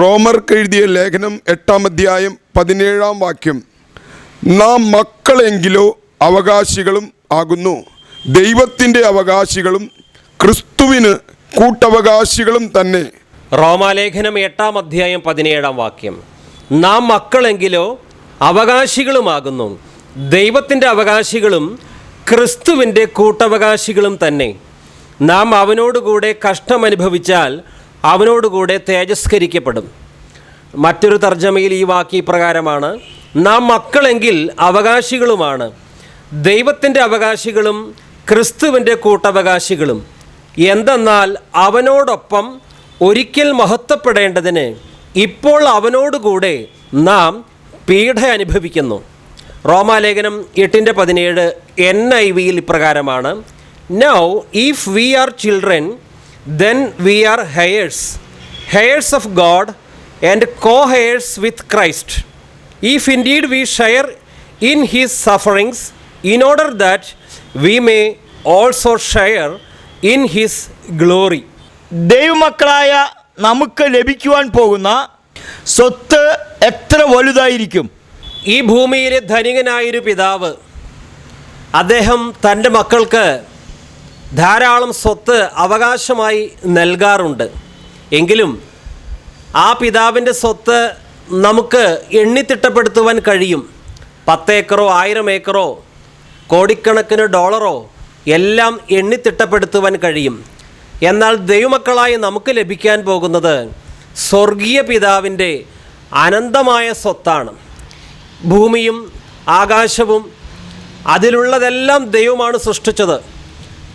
റോമർക്ക് എഴുതിയ ലേഖനം 8-ാം അധ്യായം 17-ാം വാക്യം, നാം മക്കളെങ്കിലോ അവകാശികളും ആകുന്നു, ദൈവത്തിൻ്റെ അവകാശികളും ക്രിസ്തുവിന് കൂട്ടവകാശികളും തന്നെ. റോമാലേഖനം 8-ാം അധ്യായം 17-ാം വാക്യം, നാം മക്കളെങ്കിലോ അവകാശികളുമാകുന്നു, ദൈവത്തിൻ്റെ അവകാശികളും ക്രിസ്തുവിൻ്റെ കൂട്ടവകാശികളും തന്നെ. നാം അവനോടുകൂടെ കഷ്ടമനുഭവിച്ചാൽ അവനോടുകൂടെ തേജസ്കരിക്കപ്പെടും. മറ്റൊരു തർജ്ജമയിൽ ഈ വാക്യ പ്രകാരമാണ്, നാം മക്കളെങ്കിൽ അവകാശികളുമാണ്, ദൈവത്തിൻ്റെ അവകാശികളും ക്രിസ്തുവിൻ്റെ കൂട്ടവകാശികളും. എന്തെന്നാൽ അവനോടൊപ്പം ഒരിക്കൽ മഹത്വപ്പെടേണ്ടതിന് ഇപ്പോൾ അവനോടുകൂടെ നാം പീഡ അനുഭവിക്കുന്നു. റോമാലേഖനം 8:17 NIV-യിൽ ഇപ്രകാരമാണ്, now if we are children then we are heirs of God and co-heirs with Christ, if indeed we share in his sufferings, in order that we may also share in his glory. ദൈവമക്കളായ നമുക്ക് ലഭിക്കുവാൻ പോകുന്ന സ്വത്ത് എത്ര വലുതായിരിക്കും? ഈ ഭൂമിയിലെ ധനികനായൊരു പിതാവ് അദ്ദേഹം തൻ്റെ മക്കൾക്ക് ധാരാളം സ്വത്ത് അവകാശമായി നൽകാറുണ്ട്. എങ്കിലും ആ പിതാവിൻ്റെ സ്വത്ത് നമുക്ക് എണ്ണിത്തിട്ടപ്പെടുത്തുവാൻ കഴിയും. 10 ഏക്കറോ 1000 ഏക്കറോ കോടിക്കണക്കിന് ഡോളറോ എല്ലാം എണ്ണിത്തിട്ടപ്പെടുത്തുവാൻ കഴിയും. എന്നാൽ ദൈവമക്കളായി നമുക്ക് ലഭിക്കാൻ പോകുന്നത് സ്വർഗീയ പിതാവിൻ്റെ അനന്തമായ സ്വത്താണ്. ഭൂമിയും ആകാശവും അതിലുള്ളതെല്ലാം ദൈവമാണ് സൃഷ്ടിച്ചത്.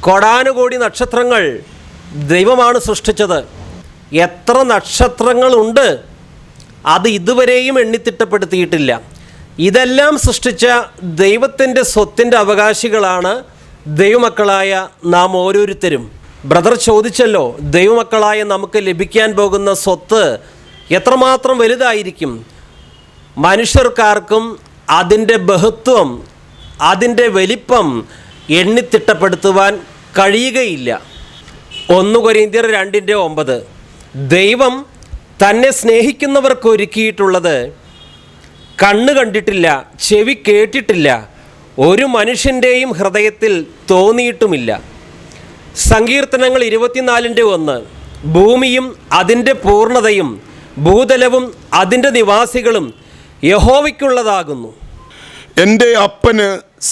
കോടാനുകോടി നക്ഷത്രങ്ങൾ ദൈവമാണ് സൃഷ്ടിച്ചത്. എത്ര നക്ഷത്രങ്ങളുണ്ട് അത് ഇതുവരെയും എണ്ണിത്തിട്ടപ്പെടുത്തിയിട്ടില്ല. ഇതെല്ലാം സൃഷ്ടിച്ച ദൈവത്തിൻ്റെ സ്വത്തിൻ്റെ അവകാശികളാണ് ദൈവമക്കളായ നാം ഓരോരുത്തരും. ബ്രദർ ചോദിച്ചല്ലോ, ദൈവമക്കളായ നമുക്ക് ലഭിക്കാൻ പോകുന്ന സ്വത്ത് എത്രമാത്രം വലുതായിരിക്കും? മനുഷ്യർക്കാർക്കും അതിൻ്റെ ബഹുത്വം, അതിൻ്റെ വലിപ്പം എണ്ണിത്തിട്ടപ്പെടുത്തുവാൻ കഴിയുകയില്ല. 1 കൊരിന്ത്യർ 2:9, ദൈവം തന്നെ സ്നേഹിക്കുന്നവർക്ക് ഒരുക്കിയിട്ടുള്ളത് കണ്ണ് കണ്ടിട്ടില്ല, ചെവി കേട്ടിട്ടില്ല, ഒരു മനുഷ്യൻ്റെയും ഹൃദയത്തിൽ തോന്നിയിട്ടുമില്ല. സങ്കീർത്തനങ്ങൾ 24:1, ഭൂമിയും അതിൻ്റെ പൂർണ്ണതയും ഭൂതലവും അതിൻ്റെ നിവാസികളും യഹോവയ്ക്കുള്ളതാകുന്നു. എൻ്റെ അപ്പന്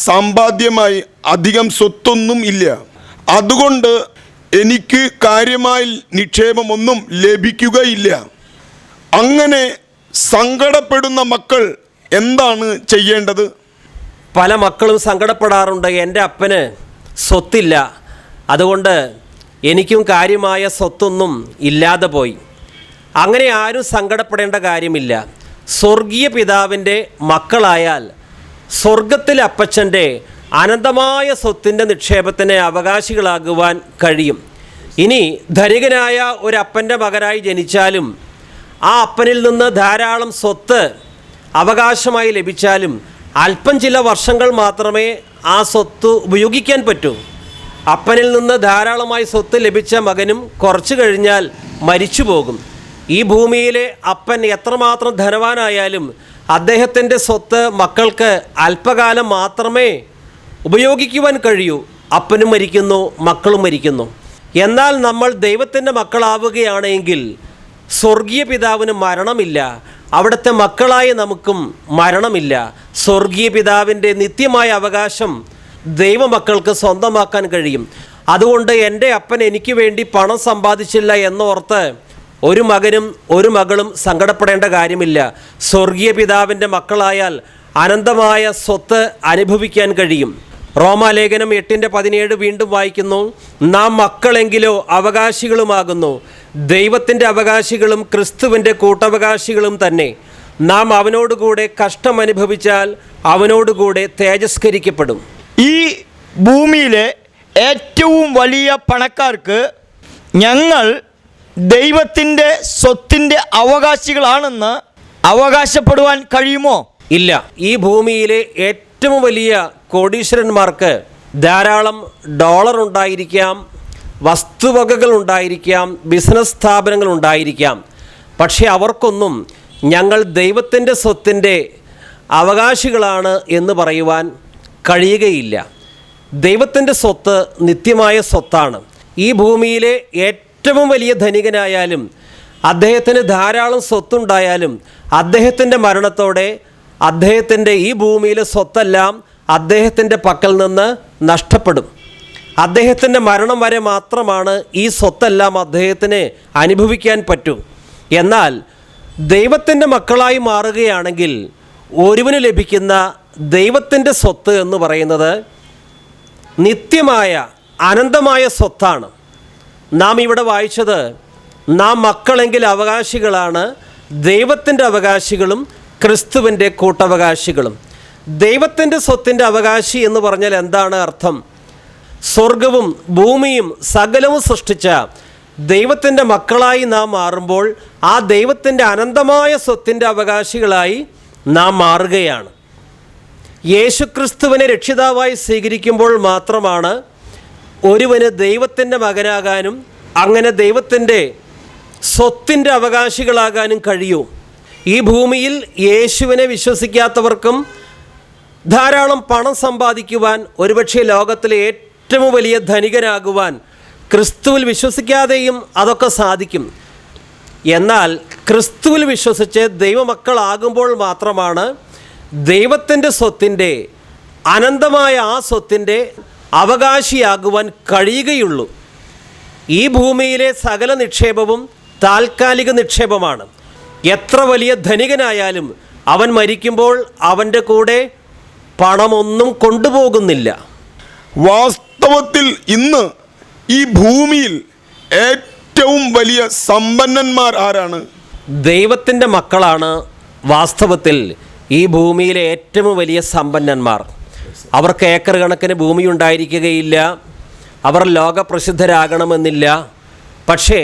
സമ്പാദ്യമായി അധികം സ്വത്തൊന്നും ഇല്ല, അതുകൊണ്ട് എനിക്ക് കാര്യമായി നിക്ഷേപമൊന്നും ലഭിക്കുകയില്ല. അങ്ങനെ സങ്കടപ്പെടുന്ന മക്കൾ എന്താണ് ചെയ്യേണ്ടത്? പല മക്കളും സങ്കടപ്പെടാറുണ്ട്, എൻ്റെ അപ്പന് സ്വത്തില്ല, അതുകൊണ്ട് എനിക്കും കാര്യമായ സ്വത്തൊന്നും ഇല്ലാതെ പോയി. അങ്ങനെ ആരും സങ്കടപ്പെടേണ്ട കാര്യമില്ല. സ്വർഗീയ പിതാവിൻ്റെ മക്കളായാൽ സ്വർഗത്തിലെ അപ്പച്ചൻ്റെ അനന്തമായ സ്വത്തിൻ്റെ നിക്ഷേപത്തിന് അവകാശികളാകുവാൻ കഴിയും. ഇനി ധനികനായ ഒരപ്പൻ്റെ മകനായി ജനിച്ചാലും ആ അപ്പനിൽ നിന്ന് ധാരാളം സ്വത്ത് അവകാശമായി ലഭിച്ചാലും അല്പം ചില വർഷങ്ങൾ മാത്രമേ ആ സ്വത്ത് ഉപയോഗിക്കാൻ പറ്റൂ. അപ്പനിൽ നിന്ന് ധാരാളമായി സ്വത്ത് ലഭിച്ച മകനും കുറച്ചു കഴിഞ്ഞാൽ മരിച്ചു പോകും. ഈ ഭൂമിയിലെ അപ്പൻ എത്രമാത്രം ധനവാനായാലും അദ്ദേഹത്തിൻ്റെ സ്വത്ത് മക്കൾക്ക് അല്പകാലം മാത്രമേ ഉപയോഗിക്കുവാൻ കഴിയൂ. അപ്പനും മരിക്കുന്നു, മക്കളും മരിക്കുന്നു. എന്നാൽ നമ്മൾ ദൈവത്തിൻ്റെ മക്കളാവുകയാണെങ്കിൽ സ്വർഗീയ പിതാവിന് മരണമില്ല, അവിടുത്തെ മക്കളായ നമുക്കും മരണമില്ല. സ്വർഗീയ പിതാവിൻ്റെ നിത്യമായ അവകാശം ദൈവമക്കൾക്ക് സ്വന്തമാക്കാൻ കഴിയും. അതുകൊണ്ട് എൻ്റെ അപ്പൻ എനിക്ക് വേണ്ടി പണം സമ്പാദിച്ചില്ല എന്നോർത്ത് ഒരു മകനും ഒരു മകളും സങ്കടപ്പെടേണ്ട കാര്യമില്ല. സ്വർഗീയ പിതാവിൻ്റെ മക്കളായാൽ അനന്തമായ സ്വത്ത് അനുഭവിക്കാൻ കഴിയും. റോമാലേഖനം 8:17 വീണ്ടും വായിക്കുന്നു, നാം മക്കളെങ്കിലോ അവകാശികളുമാകുന്നു, ദൈവത്തിൻ്റെ അവകാശികളും ക്രിസ്തുവിൻ്റെ കൂട്ടവകാശികളും തന്നെ. നാം അവനോടുകൂടെ കഷ്ടമനുഭവിച്ചാൽ അവനോടുകൂടെ തേജസ്കരിക്കപ്പെടും. ഈ ഭൂമിയിലെ ഏറ്റവും വലിയ പണക്കാർക്ക് ഞങ്ങൾ ദൈവത്തിൻ്റെ സ്വത്തിൻ്റെ അവകാശികളാണെന്ന് അവകാശപ്പെടുവാൻ കഴിയുമോ? ഇല്ല. ഈ ഭൂമിയിലെ ഏറ്റവും വലിയ കോടീശ്വരന്മാർക്ക് ധാരാളം ഡോളർ ഉണ്ടായിരിക്കാം, വസ്തുവകകൾ ഉണ്ടായിരിക്കാം, ബിസിനസ് സ്ഥാപനങ്ങൾ ഉണ്ടായിരിക്കാം. പക്ഷേ അവർക്കൊന്നും ഞങ്ങൾ ദൈവത്തിൻ്റെ സ്വത്തിൻ്റെ അവകാശികളാണ് എന്ന് പറയുവാൻ കഴിയുകയില്ല. ദൈവത്തിൻ്റെ സ്വത്ത് നിത്യമായ സ്വത്താണ്. ഈ ഭൂമിയിലെ ഏറ്റവും വലിയ ധനികനായാലും അദ്ദേഹത്തിന് ധാരാളം സ്വത്തുണ്ടായാലും അദ്ദേഹത്തിൻ്റെ മരണത്തോടെ അദ്ദേഹത്തിൻ്റെ ഈ ഭൂമിയിലെ സ്വത്തെല്ലാം അദ്ദേഹത്തിൻ്റെ പക്കൽ നിന്ന് നഷ്ടപ്പെടും. അദ്ദേഹത്തിൻ്റെ മരണം വരെ മാത്രമാണ് ഈ സ്വത്തെല്ലാം അദ്ദേഹത്തിന് അനുഭവിക്കാൻ പറ്റൂ. എന്നാൽ ദൈവത്തിൻ്റെ മക്കളായി മാറുകയാണെങ്കിൽ ഒരുവന് ലഭിക്കുന്ന ദൈവത്തിൻ്റെ സ്വത്ത് എന്ന് പറയുന്നത് നിത്യമായ അനന്തമായ സ്വത്താണ്. നാം ഇവിടെ വായിച്ചത് നാം മക്കളെങ്കിൽ അവകാശികളാണ്, ദൈവത്തിൻ്റെ അവകാശികളും ക്രിസ്തുവിൻ്റെ കൂട്ടവകാശികളും. ദൈവത്തിൻ്റെ സ്വത്തിൻ്റെ അവകാശി എന്ന് പറഞ്ഞാൽ എന്താണ് അർത്ഥം? സ്വർഗവും ഭൂമിയും സകലവും സൃഷ്ടിച്ച ദൈവത്തിൻ്റെ മക്കളായി നാം മാറുമ്പോൾ ആ ദൈവത്തിൻ്റെ അനന്തമായ സ്വത്തിൻ്റെ അവകാശികളായി നാം മാറുകയാണ്. യേശുക്രിസ്തുവിനെ രക്ഷിതാവായി സ്വീകരിക്കുമ്പോൾ മാത്രമാണ് ഒരുവന് ദൈവത്തിൻ്റെ മകനാകാനും അങ്ങനെ ദൈവത്തിൻ്റെ സ്വത്തിൻ്റെ അവകാശികളാകാനും കഴിയൂ. ഈ ഭൂമിയിൽ യേശുവിനെ വിശ്വസിക്കാത്തവർക്കും ധാരാളം പണം സമ്പാദിക്കുവാൻ, ഒരുപക്ഷെ ലോകത്തിലെ ഏറ്റവും വലിയ ധനികനാകുവാൻ ക്രിസ്തുവിൽ വിശ്വസിക്കാതെയും അതൊക്കെ സാധിക്കും. എന്നാൽ ക്രിസ്തുവിൽ വിശ്വസിച്ച് ദൈവമക്കളാകുമ്പോൾ മാത്രമാണ് ദൈവത്തിൻ്റെ സ്വത്തിൻ്റെ അനന്തമായ ആ സ്വത്തിൻ്റെ അവകാശിയാകുവാൻ കഴിയുകയുള്ളൂ. ഈ ഭൂമിയിലെ സകല നിക്ഷേപവും താൽക്കാലിക നിക്ഷേപമാണ്. എത്ര വലിയ ധനികനായാലും അവൻ മരിക്കുമ്പോൾ അവൻ്റെ കൂടെ പണമൊന്നും കൊണ്ടുപോകുന്നില്ല. വാസ്തവത്തിൽ ഇന്ന് ഈ ഭൂമിയിൽ ഏറ്റവും വലിയ സമ്പന്നന്മാർ ആരാണ്? ദൈവത്തിൻ്റെ മക്കളാണ് വാസ്തവത്തിൽ ഈ ഭൂമിയിലെ ഏറ്റവും വലിയ സമ്പന്നന്മാർ. അവർക്ക് ഏക്കർ കണക്കിന് ഭൂമി ഉണ്ടായിരിക്കുകയില്ല, അവർ ലോകപ്രസിദ്ധരാകണമെന്നില്ല. പക്ഷേ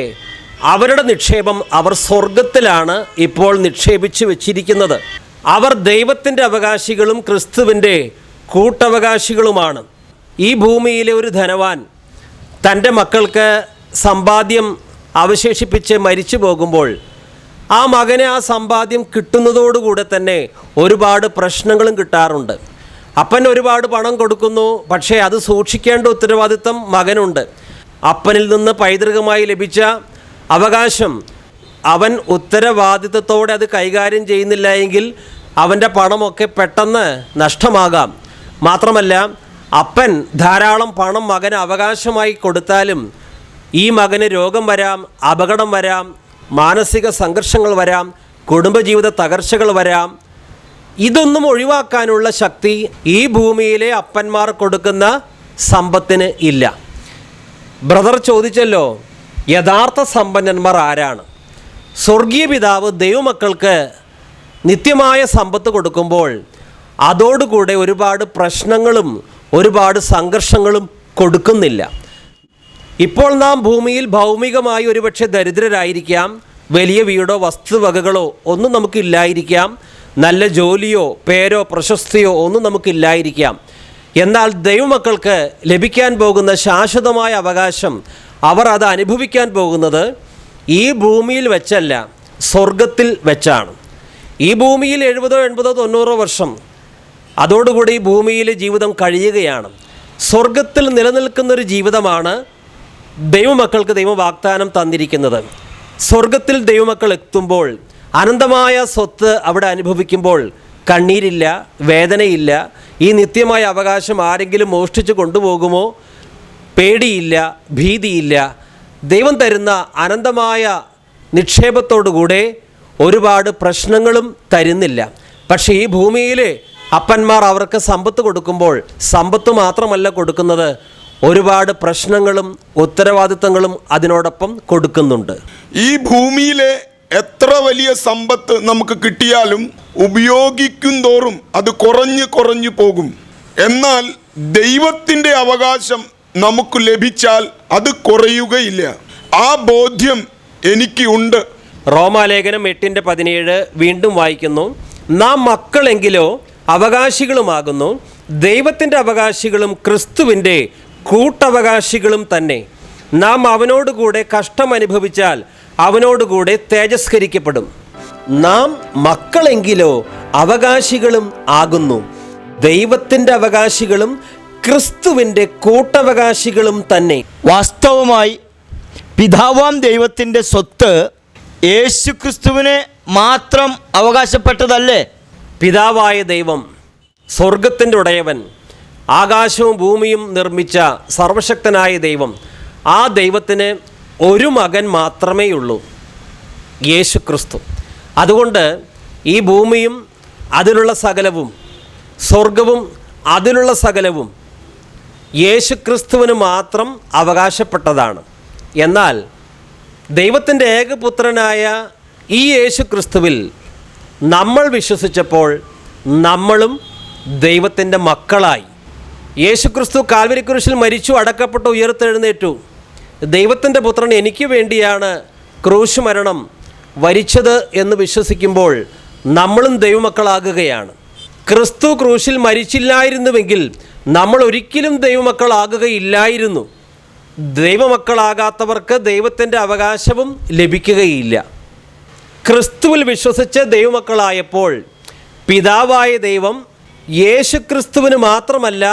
അവരുടെ നിക്ഷേപം അവർ സ്വർഗത്തിലാണ് ഇപ്പോൾ നിക്ഷേപിച്ചു വച്ചിരിക്കുന്നത്. അവർ ദൈവത്തിൻ്റെ അവകാശികളും ക്രിസ്തുവിൻ്റെ കൂട്ടവകാശികളുമാണ്. ഈ ഭൂമിയിലെ ഒരു ധനവാൻ തൻ്റെ മക്കൾക്ക് സമ്പാദ്യം അവശേഷിപ്പിച്ച് മരിച്ചു പോകുമ്പോൾ ആ മകന് ആ സമ്പാദ്യം കിട്ടുന്നതോടുകൂടെ തന്നെ ഒരുപാട് പ്രശ്നങ്ങളും കിട്ടാറുണ്ട്. അപ്പൻ ഒരുപാട് പണം കൊടുക്കുന്നു, പക്ഷേ അത് സൂക്ഷിക്കേണ്ട ഉത്തരവാദിത്തം മകനുണ്ട്. അപ്പനിൽ നിന്ന് പൈതൃകമായി ലഭിച്ച അവകാശം അവൻ ഉത്തരവാദിത്തത്തോടെ അത് കൈകാര്യം ചെയ്യുന്നില്ല എങ്കിൽ അവൻ്റെ പണമൊക്കെ പെട്ടെന്ന് നഷ്ടമാകാം. മാത്രമല്ല, അപ്പൻ ധാരാളം പണം മകന് അവകാശമായി കൊടുത്താലും ഈ മകന് രോഗം വരാം, അപകടം വരാം, മാനസിക സംഘർഷങ്ങൾ വരാം, കുടുംബജീവിത തകർച്ചകൾ വരാം. ഇതൊന്നും ഒഴിവാക്കാനുള്ള ശക്തി ഈ ഭൂമിയിലെ അപ്പന്മാർ കൊടുക്കുന്ന സമ്പത്തിന് ഇല്ല. ബ്രദർ ചോദിച്ചല്ലോ, യഥാർത്ഥ സമ്പന്നന്മാർ ആരാണ്? സ്വർഗീയ പിതാവ് ദൈവമക്കൾക്ക് നിത്യമായ സമ്പത്ത് കൊടുക്കുമ്പോൾ അതോടുകൂടെ ഒരുപാട് പ്രശ്നങ്ങളും ഒരുപാട് സംഘർഷങ്ങളും കൊടുക്കുന്നില്ല. ഇപ്പോൾ നാം ഭൂമിയിൽ ഭൗമികമായി ഒരുപക്ഷെ ദരിദ്രരായിരിക്കാം, വലിയ വീടോ വസ്തുവകകളോ ഒന്നും നമുക്കില്ലായിരിക്കാം, നല്ല ജോലിയോ പേരോ പ്രശസ്തിയോ ഒന്നും നമുക്കില്ലായിരിക്കാം. എന്നാൽ ദൈവമക്കൾക്ക് ലഭിക്കാൻ പോകുന്ന ശാശ്വതമായ അവകാശം അവർ അത് അനുഭവിക്കാൻ പോകുന്നത് ഈ ഭൂമിയിൽ വെച്ചല്ല, സ്വർഗത്തിൽ വെച്ചാണ്. ഈ ഭൂമിയിൽ 70, 80, 90 വർഷം അതോടുകൂടി ഈ ഭൂമിയിലെ ജീവിതം കഴിയുകയാണ്. സ്വർഗത്തിൽ നിലനിൽക്കുന്നൊരു ജീവിതമാണ് ദൈവമക്കൾക്ക് ദൈവം വാഗ്ദാനം തന്നിരിക്കുന്നത്. സ്വർഗത്തിൽ ദൈവമക്കൾ എത്തുമ്പോൾ അനന്തമായ സ്വത്ത് അവിടെ അനുഭവിക്കുമ്പോൾ കണ്ണീരില്ല, വേദനയില്ല. ഈ നിത്യമായ അവകാശം ആരെങ്കിലും മോഷ്ടിച്ചു കൊണ്ടുപോകുമോ? പേടിയില്ല, ഭീതിയില്ല. ദൈവം തരുന്ന അനന്തമായ നിക്ഷേപത്തോടുകൂടെ ഒരുപാട് പ്രശ്നങ്ങളും തരുന്നില്ല. പക്ഷേ ഈ ഭൂമിയിൽ അപ്പന്മാർ അവർക്ക് സമ്പത്ത് കൊടുക്കുമ്പോൾ സമ്പത്ത് മാത്രമല്ല കൊടുക്കുന്നത്, ഒരുപാട് പ്രശ്നങ്ങളും ഉത്തരവാദിത്തങ്ങളും അതിനോടൊപ്പം കൊടുക്കുന്നുണ്ട്. ഈ ഭൂമിയിലെ എത്ര വലിയ സമ്പത്ത് നമുക്ക് കിട്ടിയാലും ഉപയോഗിക്കും തോറും അത് കുറഞ്ഞു പോകും. എന്നാൽ ദൈവത്തിൻ്റെ അവകാശം നമുക്ക് ലഭിച്ചാൽ അത് കുറയുകയില്ല. ആ ബോധ്യം എനിക്ക് ഉണ്ട്. റോമാലേഖനം 8:17 വീണ്ടും വായിക്കുന്നു, നാം മക്കളെങ്കിലോ അവകാശികളുമാകുന്നു, ദൈവത്തിൻ്റെ അവകാശികളും ക്രിസ്തുവിൻ്റെ കൂട്ടവകാശികളും തന്നെ. നാം അവനോടുകൂടെ കഷ്ടം അനുഭവിച്ചാൽ അവനോടുകൂടെ തേജസ്കരിക്കപ്പെടും. നാം മക്കളെങ്കിലോ അവകാശികളും ആകുന്നു, ദൈവത്തിൻ്റെ അവകാശികളും ക്രിസ്തുവിൻ്റെ കൂട്ടവകാശികളും തന്നെ. വാസ്തവമായി പിതാവാം ദൈവത്തിൻ്റെ സ്വത്ത് യേശു ക്രിസ്തുവിന് മാത്രം അവകാശപ്പെട്ടതല്ലേ? പിതാവായ ദൈവം, സ്വർഗത്തിൻ്റെ ഉടയവൻ, ആകാശവും ഭൂമിയും നിർമ്മിച്ച സർവശക്തനായ ദൈവം, ആ ദൈവത്തിന് ഒരു മകൻ മാത്രമേ ഉള്ളൂ, യേശു ക്രിസ്തു. അതുകൊണ്ട് ഈ ഭൂമിയും അതിലുള്ള സകലവും, സ്വർഗവും അതിലുള്ള സകലവും യേശു ക്രിസ്തുവിന് മാത്രം അവകാശപ്പെട്ടതാണ്. എന്നാൽ ദൈവത്തിൻ്റെ ഏകപുത്രനായ ഈ യേശു ക്രിസ്തുവിൽ നമ്മൾ വിശ്വസിച്ചപ്പോൾ നമ്മളും ദൈവത്തിൻ്റെ മക്കളായി. യേശു ക്രിസ്തു കാൽവരി കുരിശിൽ മരിച്ചു, അടക്കപ്പെട്ടു, ഉയർത്തെഴുന്നേറ്റു. ദൈവത്തിൻ്റെ പുത്രൻ എനിക്ക് വേണ്ടിയാണ് ക്രൂശ് മരണം വരിച്ചത് എന്ന് വിശ്വസിക്കുമ്പോൾ നമ്മളും ദൈവമക്കളാകുകയാണ്. ക്രിസ്തു ക്രൂശിൽ മരിച്ചില്ലായിരുന്നുവെങ്കിൽ നമ്മൾ ഒരിക്കലും ദൈവമക്കളാകുകയില്ലായിരുന്നു. ദൈവമക്കളാകാത്തവർക്ക് ദൈവത്തിൻ്റെ അവകാശവും ലഭിക്കുകയില്ല. ക്രിസ്തുവിൽ വിശ്വസിച്ച് ദൈവമക്കളായപ്പോൾ പിതാവായ ദൈവം യേശു ക്രിസ്തുവിന് മാത്രമല്ല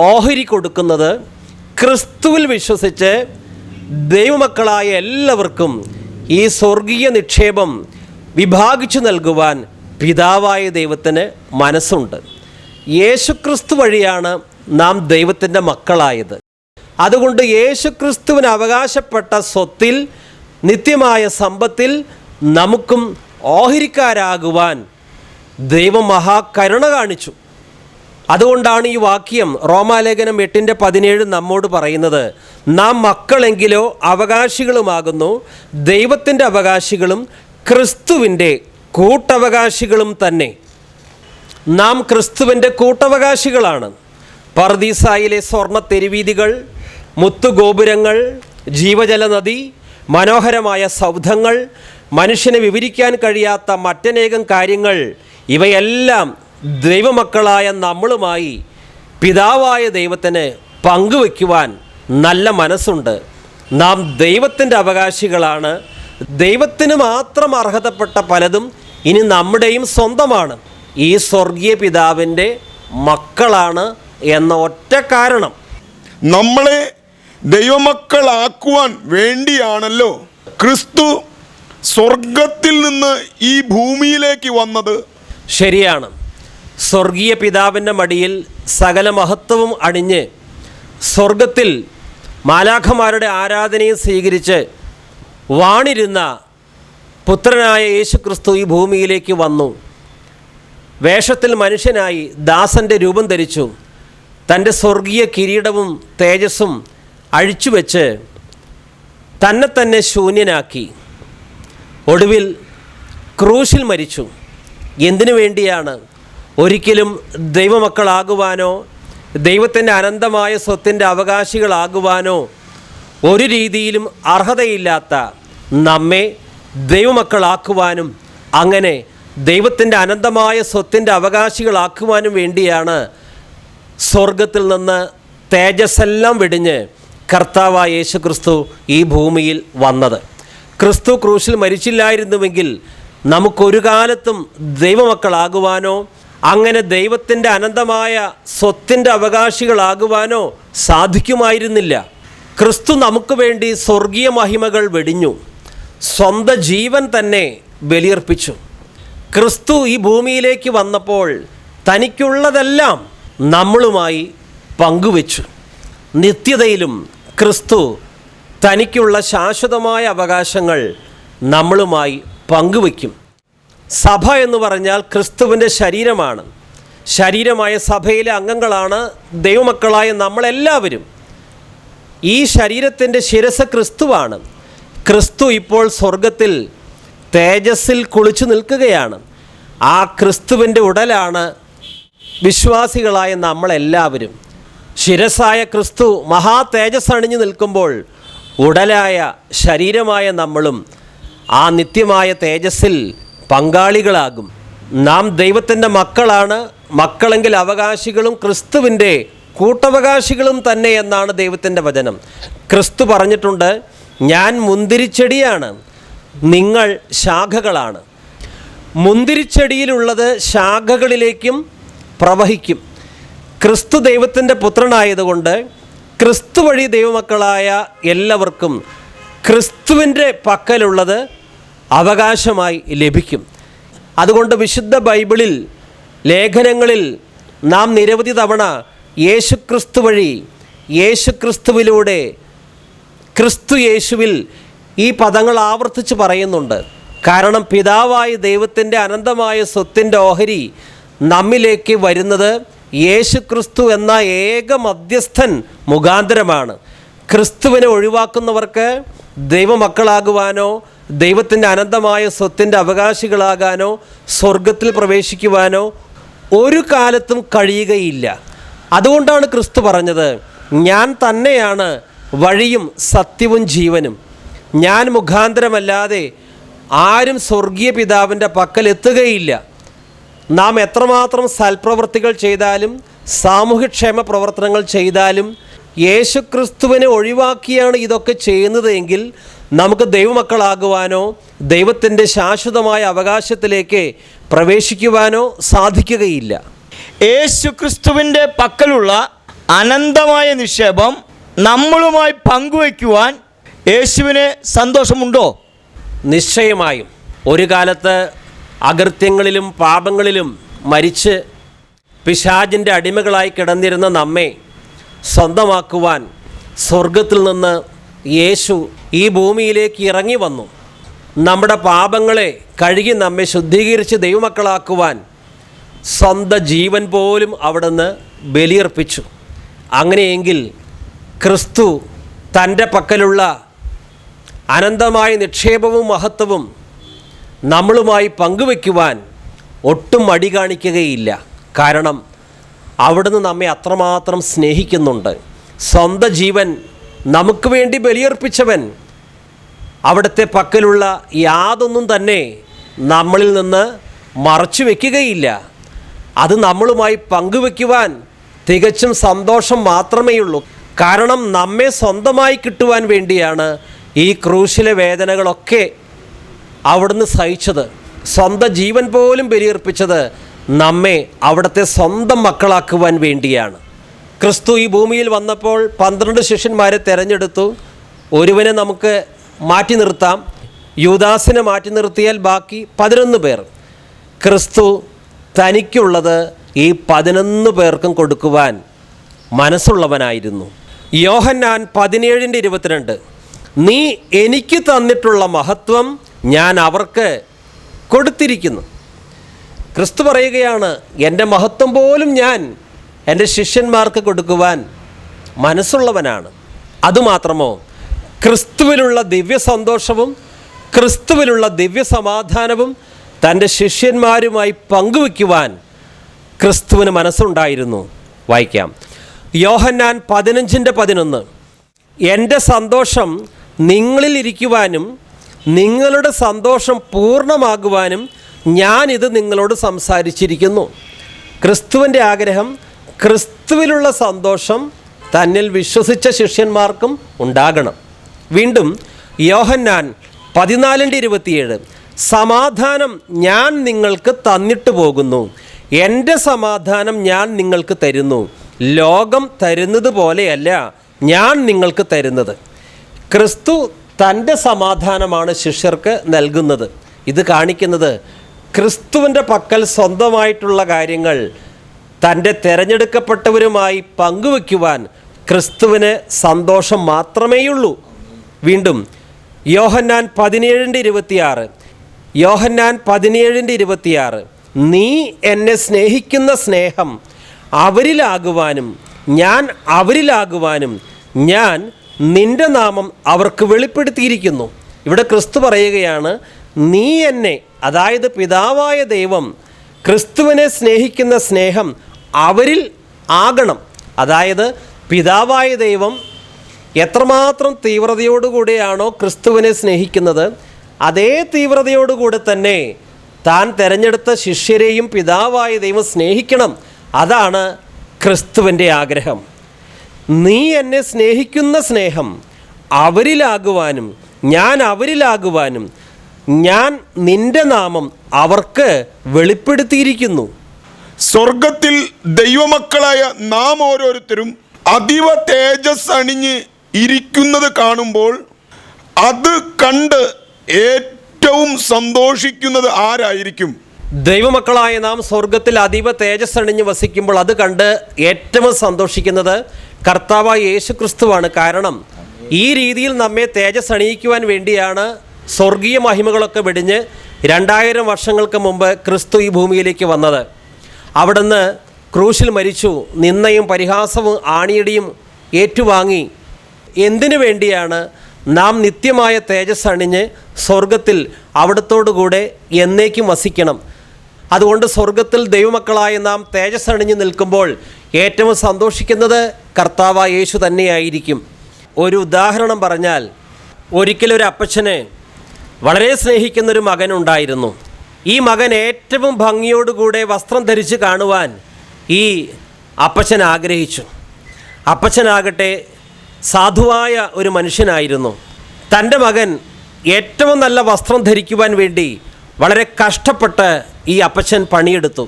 ഓഹരി കൊടുക്കുന്നത്, ക്രിസ്തുവിൽ വിശ്വസിച്ച് ദൈവമക്കളായ എല്ലാവർക്കും ഈ സ്വർഗീയ നിക്ഷേപം വിഭാഗിച്ചു നൽകുവാൻ പിതാവായ ദൈവത്തിന് മനസ്സുണ്ട്. യേശുക്രിസ്തു വഴിയാണ് നാം ദൈവത്തിൻ്റെ മക്കളായത്. അതുകൊണ്ട് യേശുക്രിസ്തുവിന് അവകാശപ്പെട്ട സ്വത്തിൽ, നിത്യമായ സമ്പത്തിൽ നമുക്കും ഓഹരിക്കാരാകുവാൻ ദൈവം മഹാകരുണ കാണിച്ചു. അതുകൊണ്ടാണ് ഈ വാക്യം റോമാലേഖനം 8:17 നമ്മോട് പറയുന്നത്, നാം മക്കളെങ്കിലോ അവകാശികളുമാകുന്നു, ദൈവത്തിൻ്റെ അവകാശികളും ക്രിസ്തുവിൻ്റെ കൂട്ടവകാശികളും തന്നെ. നാം ക്രിസ്തുവിൻ്റെ കൂട്ടവകാശികളാണ്. പർദീസായിലെ സ്വർണ്ണ തെരുവീതികൾ, മുത്തുഗോപുരങ്ങൾ, ജീവജല നദി, മനോഹരമായ സൗധങ്ങൾ, മനുഷ്യന് വിവരിക്കാൻ കഴിയാത്ത മറ്റനേകം കാര്യങ്ങൾ, ഇവയെല്ലാം ദൈവമക്കളായ നമ്മളുമായി പിതാവായ ദൈവത്തിന് പങ്കുവയ്ക്കുവാൻ നല്ല മനസ്സുണ്ട്. നാം ദൈവത്തിൻ്റെ അവകാശികളാണ്. ദൈവത്തിന് മാത്രം അർഹതപ്പെട്ട പലതും ഇനി നമ്മുടെയും സ്വന്തമാണ്. ഈ സ്വർഗീയ പിതാവിൻ്റെ മക്കളാണ് എന്ന ഒറ്റ കാരണം. നമ്മളെ ദൈവമക്കളാക്കുവാൻ വേണ്ടിയാണല്ലോ ക്രിസ്തു സ്വർഗത്തിൽ നിന്ന് ഈ ഭൂമിയിലേക്ക് വന്നത്. ശരിയാണ്. സ്വർഗീയ പിതാവിൻ്റെ മടിയിൽ സകല മഹത്വവും അണിഞ്ഞ് സ്വർഗത്തിൽ മാലാഖമാരുടെ ആരാധനയും സ്വീകരിച്ച് വാണിരുന്ന പുത്രനായ യേശു ക്രിസ്തു ഈ ഭൂമിയിലേക്ക് വന്നു. വേഷത്തിൽ മനുഷ്യനായി ദാസൻ്റെ രൂപം ധരിച്ചു. തൻ്റെ സ്വർഗീയ കിരീടവും തേജസ്സും അഴിച്ചുവെച്ച് തന്നെ ശൂന്യനാക്കി. ഒടുവിൽ ക്രൂശിൽ മരിച്ചു. എന്തിനു വേണ്ടിയാണ്? ഒരിക്കലും ദൈവമക്കളാകുവാനോ ദൈവത്തിൻ്റെ അനന്തമായ സ്വത്തിൻ്റെ അവകാശികളാകുവാനോ ഒരു രീതിയിലും അർഹതയില്ലാത്ത നമ്മെ ദൈവമക്കളാക്കുവാനും അങ്ങനെ ദൈവത്തിൻ്റെ അനന്തമായ സ്വത്തിൻ്റെ അവകാശികളാക്കുവാനും വേണ്ടിയാണ് സ്വർഗത്തിൽ നിന്ന് തേജസ്സെല്ലാം വെടിഞ്ഞ് കർത്താവായ യേശു ക്രിസ്തു ഈ ഭൂമിയിൽ വന്നത്. ക്രിസ്തു ക്രൂശിൽ മരിച്ചില്ലായിരുന്നുവെങ്കിൽ നമുക്കൊരു കാലത്തും ദൈവമക്കളാകുവാനോ അങ്ങനെ ദൈവത്തിൻ്റെ അനന്തമായ സ്വത്തിൻ്റെ അവകാശികളാകുവാനോ സാധിക്കുമായിരുന്നില്ല. ക്രിസ്തു നമുക്ക് വേണ്ടി സ്വർഗീയ മഹിമകൾ വെടിഞ്ഞു, സ്വന്തം ജീവൻ തന്നെ ബലിയർപ്പിച്ചു. ക്രിസ്തു ഈ ഭൂമിയിലേക്ക് വന്നപ്പോൾ തനിക്കുള്ളതെല്ലാം നമ്മളുമായി പങ്കുവെച്ചു. നിത്യതയിലും ക്രിസ്തു തനിക്കുള്ള ശാശ്വതമായ അവകാശങ്ങൾ നമ്മളുമായി പങ്കുവയ്ക്കും. സഭ എന്ന് പറഞ്ഞാൽ ക്രിസ്തുവിൻ്റെ ശരീരമാണ്. ശരീരമായ സഭയിലെ അംഗങ്ങളാണ് ദൈവമക്കളായ നമ്മളെല്ലാവരും. ഈ ശരീരത്തിൻ്റെ ശിരസ്സ് ക്രിസ്തുവാണ്. ക്രിസ്തു ഇപ്പോൾ സ്വർഗത്തിൽ തേജസ്സിൽ കുളിച്ചു നിൽക്കുകയാണ്. ആ ക്രിസ്തുവിൻ്റെ ഉടലാണ് വിശ്വാസികളായ നമ്മളെല്ലാവരും. ശിരസായ ക്രിസ്തു മഹാ തേജസ് അണിഞ്ഞു നിൽക്കുമ്പോൾ ഉടലായ ശരീരമായ നമ്മളും ആ നിത്യമായ തേജസ്സിൽ പങ്കാളികളാകും. നാം ദൈവത്തിൻ്റെ മക്കളാണ്. മക്കളെങ്കിൽ അവകാശികളും ക്രിസ്തുവിൻ്റെ കൂട്ടവകാശികളും തന്നെ എന്നാണ് ദൈവത്തിൻ്റെ വചനം. ക്രിസ്തു പറഞ്ഞിട്ടുണ്ട്, ഞാൻ മുന്തിരിച്ചെടിയാണ്, നിങ്ങൾ ശാഖകളാണ്. മുന്തിരിച്ചെടിയിലുള്ളത് ശാഖകളിലേക്കും പ്രവഹിക്കും. ക്രിസ്തു ദൈവത്തിൻ്റെ പുത്രനായതുകൊണ്ട് ക്രിസ്തു വഴി ദൈവമക്കളായ എല്ലാവർക്കും ക്രിസ്തുവിൻ്റെ പക്കലുള്ളത് അവകാശമായി ലഭിക്കും. അതുകൊണ്ട് വിശുദ്ധ ബൈബിളിൽ, ലേഖനങ്ങളിൽ നാം നിരവധി തവണ യേശുക്രിസ്തു വഴി, യേശുക്രിസ്തുവിലൂടെ, ക്രിസ്തു യേശുവിൽ ഈ പദങ്ങൾ ആവർത്തിച്ച് പറയുന്നുണ്ട്. കാരണം പിതാവായ ദൈവത്തിൻ്റെ അനന്തമായ സ്വത്തിൻ്റെ ഓഹരി നമ്മിലേക്ക് വരുന്നത് യേശുക്രിസ്തു എന്ന ഏക മധ്യസ്ഥൻ മുഖാന്തരമാണ്. ക്രിസ്തുവിനെ ഒഴിവാക്കുന്നവർക്ക് ദൈവമക്കളാകുവാനോ ദൈവത്തിൻ്റെ അനന്തമായ സ്വത്തിൻ്റെ അവകാശികളാകാനോ സ്വർഗത്തിൽ പ്രവേശിക്കുവാനോ ഒരു കാലത്തും കഴിയുകയില്ല. അതുകൊണ്ടാണ് ക്രിസ്തു പറഞ്ഞത്, ഞാൻ തന്നെയാണ് വഴിയും സത്യവും ജീവനും. ഞാൻ മുഖാന്തരമല്ലാതെ ആരും സ്വർഗീയ പിതാവിൻ്റെ പക്കൽ എത്തുകയില്ല. നാം എത്രമാത്രം സൽപ്രവൃത്തികൾ ചെയ്താലും സാമൂഹ്യക്ഷേമ പ്രവർത്തനങ്ങൾ ചെയ്താലും യേശുക്രിസ്തുവിനെ ഒഴിവാക്കിയാണ് ഇതൊക്കെ ചെയ്യുന്നത് എങ്കിൽ നമുക്ക് ദൈവമക്കളാകുവാനോ ദൈവത്തിൻ്റെ ശാശ്വതമായ അവകാശത്തിലേക്ക് പ്രവേശിക്കുവാനോ സാധിക്കുകയില്ല. യേശുക്രിസ്തുവിൻ്റെ പക്കലുള്ള അനന്തമായ നിക്ഷേപം നമ്മളുമായി പങ്കുവയ്ക്കുവാൻ യേശുവിന് സന്തോഷമുണ്ടോ? നിശ്ചയമായും. ഒരു കാലത്ത് അകൃത്യങ്ങളിലും പാപങ്ങളിലും മരിച്ച് പിശാചിൻ്റെ അടിമകളായി കിടന്നിരുന്ന നമ്മെ സ്വന്തമാക്കുവാൻ സ്വർഗത്തിൽ നിന്ന് യേശു ഈ ഭൂമിയിലേക്ക് ഇറങ്ങി വന്നു. നമ്മുടെ പാപങ്ങളെ കഴുകി നമ്മെ ശുദ്ധീകരിച്ച് ദൈവമക്കളാക്കുവാൻ സ്വന്തം ജീവൻ പോലും അവിടുന്ന് ബലിയർപ്പിച്ചു. അങ്ങനെയെങ്കിൽ ക്രിസ്തു തൻ്റെ പക്കലുള്ള അനന്തമായ നിക്ഷേപവും മഹത്വവും നമ്മളുമായി പങ്കുവയ്ക്കുവാൻ ഒട്ടും മടി കാണിക്കുകയില്ല. കാരണം അവിടുന്ന് നമ്മെ അത്രമാത്രം സ്നേഹിക്കുന്നുണ്ട്. സ്വന്തം ജീവൻ നമുക്ക് വേണ്ടി ബലിയർപ്പിച്ചവൻ അവിടുത്തെ പക്കലുള്ള യാതൊന്നും തന്നെ നമ്മളിൽ നിന്ന് മറച്ചു വയ്ക്കുകയില്ല. അത് നമ്മളുമായി പങ്കുവയ്ക്കുവാൻ തികച്ചും സന്തോഷം മാത്രമേയുള്ളൂ. കാരണം നമ്മെ സ്വന്തമായി കിട്ടുവാൻ വേണ്ടിയാണ് ഈ ക്രൂശിലെ വേദനകളൊക്കെ അവിടുന്ന് സഹിച്ചത്. സ്വന്തം ജീവൻ പോലും ബലിയർപ്പിച്ചത് നമ്മെ അവിടുത്തെ സ്വന്തം മക്കളാക്കുവാൻ വേണ്ടിയാണ്. ക്രിസ്തു ഈ ഭൂമിയിൽ വന്നപ്പോൾ 12 ശിഷ്യന്മാരെ തിരഞ്ഞെടുത്തു. ഒരുവനെ നമുക്ക് മാറ്റി നിർത്താം. യൂദാസിനെ മാറ്റി നിർത്തിയാൽ ബാക്കി 11 പേർ. ക്രിസ്തു തനിക്കുള്ളത് ഈ 11 പേർക്കും കൊടുക്കുവാൻ മനസ്സുള്ളവനായിരുന്നു. യോഹന്നാൻ 17:22, നീ എനിക്ക് തന്നിട്ടുള്ള മഹത്വം ഞാൻ അവർക്ക് കൊടുത്തിരിക്കുന്നു. ക്രിസ്തു പറയുകയാണ്, എൻ്റെ മഹത്വം പോലും ഞാൻ എൻ്റെ ശിഷ്യന്മാർക്ക് കൊടുക്കുവാൻ മനസ്സുള്ളവനാണ്. അതുമാത്രമോ, ക്രിസ്തുവിലുള്ള ദിവ്യ സന്തോഷവും ക്രിസ്തുവിലുള്ള ദിവ്യ സമാധാനവും തൻ്റെ ശിഷ്യന്മാരുമായി പങ്കുവയ്ക്കുവാൻ ക്രിസ്തുവിന് മനസ്സുണ്ടായിരുന്നു. വായിക്കാം. യോഹന്നാൻ 15:11, എൻ്റെ സന്തോഷം നിങ്ങളിലിരിക്കുവാനും നിങ്ങളുടെ സന്തോഷം പൂർണ്ണമാകുവാനും ഞാനിത് നിങ്ങളോട് സംസാരിച്ചിരിക്കുന്നു. ക്രിസ്തുവിൻ്റെ ആഗ്രഹം ക്രിസ്തുവിലുള്ള സന്തോഷം തന്നിൽ വിശ്വസിച്ച ശിഷ്യന്മാർക്കും ഉണ്ടാകണം. വീണ്ടും യോഹന്നാൻ 14:27, സമാധാനം ഞാൻ നിങ്ങൾക്ക് തന്നിട്ട് പോകുന്നു, എൻ്റെ സമാധാനം ഞാൻ നിങ്ങൾക്ക് തരുന്നു, ലോകം തരുന്നത് പോലെയല്ല ഞാൻ നിങ്ങൾക്ക് തരുന്നത്. ക്രിസ്തു തൻ്റെ സമാധാനമാണ് ശിഷ്യർക്ക് നൽകുന്നത്. ഇത് കാണിക്കുന്നത് ക്രിസ്തുവിൻ്റെ പക്കൽ സ്വന്തമായിട്ടുള്ള കാര്യങ്ങൾ തൻ്റെ തിരഞ്ഞെടുക്കപ്പെട്ടവരുമായി പങ്കുവയ്ക്കുവാൻ ക്രിസ്തുവിന് സന്തോഷം മാത്രമേയുള്ളൂ. വീണ്ടും യോഹന്നാൻ 17:26, നീ എന്നെ സ്നേഹിക്കുന്ന സ്നേഹം അവരിലാകുവാനും ഞാൻ അവരിലാകുവാനും ഞാൻ നിൻ്റെ നാമം അവർക്ക് വെളിപ്പെടുത്തിയിരിക്കുന്നു. ഇവിടെ ക്രിസ്തു പറയുകയാണ്, നീ എന്നെ, അതായത് പിതാവായ ദൈവം ക്രിസ്തുവിനെ സ്നേഹിക്കുന്ന സ്നേഹം അവരിൽ ആകണം. അതായത് പിതാവായ ദൈവം എത്രമാത്രം തീവ്രതയോടുകൂടിയാണോ ക്രിസ്തുവിനെ സ്നേഹിക്കുന്നത്, അതേ തീവ്രതയോടുകൂടി തന്നെ താൻ തിരഞ്ഞെടുത്ത ശിഷ്യരെയും പിതാവായ ദൈവം സ്നേഹിക്കണം. അതാണ് ക്രിസ്തുവിൻ്റെ ആഗ്രഹം. നീ എന്നെ സ്നേഹിക്കുന്ന സ്നേഹം അവരിലാകുവാനും ഞാൻ അവരിലാകുവാനും ഞാൻ നിന്റെ നാമം അവർക്ക് വെളിപ്പെടുത്തിയിരിക്കുന്നു. സ്വർഗത്തിൽ ദൈവമക്കളായ നാം ഓരോരുത്തരും അതീവ തേജസ് അണിഞ്ഞ് ഇരിക്കുന്നത് കാണുമ്പോൾ അത് കണ്ട് ഏറ്റവും സന്തോഷിക്കുന്നത് ആരായിരിക്കും? ദൈവമക്കളായ നാം സ്വർഗത്തിൽ അതീവ തേജസ് അണിഞ്ഞ് വസിക്കുമ്പോൾ അത് കണ്ട് ഏറ്റവും സന്തോഷിക്കുന്നത് കർത്താവായ യേശു ക്രിസ്തുവാണ്. കാരണം ഈ രീതിയിൽ നമ്മെ തേജസ് അണിയിക്കുവാൻ വേണ്ടിയാണ് സ്വർഗീയ മഹിമകളൊക്കെ വെടിഞ്ഞ് 2000 വർഷങ്ങൾക്ക് മുമ്പ് ക്രിസ്തു ഈ ഭൂമിയിലേക്ക് വന്നത്. അവിടുന്ന് ക്രൂശിൽ മരിച്ചു, നിന്ദയും പരിഹാസവും ആണിയടിയും ഏറ്റുവാങ്ങി. എന്തിനു വേണ്ടിയാണ്? നാം നിത്യമായ തേജസ് അണിഞ്ഞ് സ്വർഗത്തിൽ അവിടത്തോടുകൂടെ എന്നേക്കും വസിക്കണം. അതുകൊണ്ട് സ്വർഗത്തിൽ ദൈവമക്കളായ നാം തേജസ് അണിഞ്ഞ് നിൽക്കുമ്പോൾ ഏറ്റവും സന്തോഷിക്കുന്നത് കർത്താവായ യേശു തന്നെയായിരിക്കും. ഒരു ഉദാഹരണം പറഞ്ഞാൽ, ഒരിക്കലൊരു അപ്പച്ചന് വളരെ സ്നേഹിക്കുന്നൊരു മകനുണ്ടായിരുന്നു. ഈ മകൻ ഏറ്റവും ഭംഗിയോടുകൂടെ വസ്ത്രം ധരിച്ച് കാണുവാൻ ഈ അപ്പച്ചൻ ആഗ്രഹിച്ചു. അപ്പച്ചനാകട്ടെ സാധുവായ ഒരു മനുഷ്യനായിരുന്നു. തൻ്റെ മകൻ ഏറ്റവും നല്ല വസ്ത്രം ധരിക്കുവാൻ വേണ്ടി വളരെ കഷ്ടപ്പെട്ട് ഈ അപ്പച്ചൻ പണിയെടുത്തു.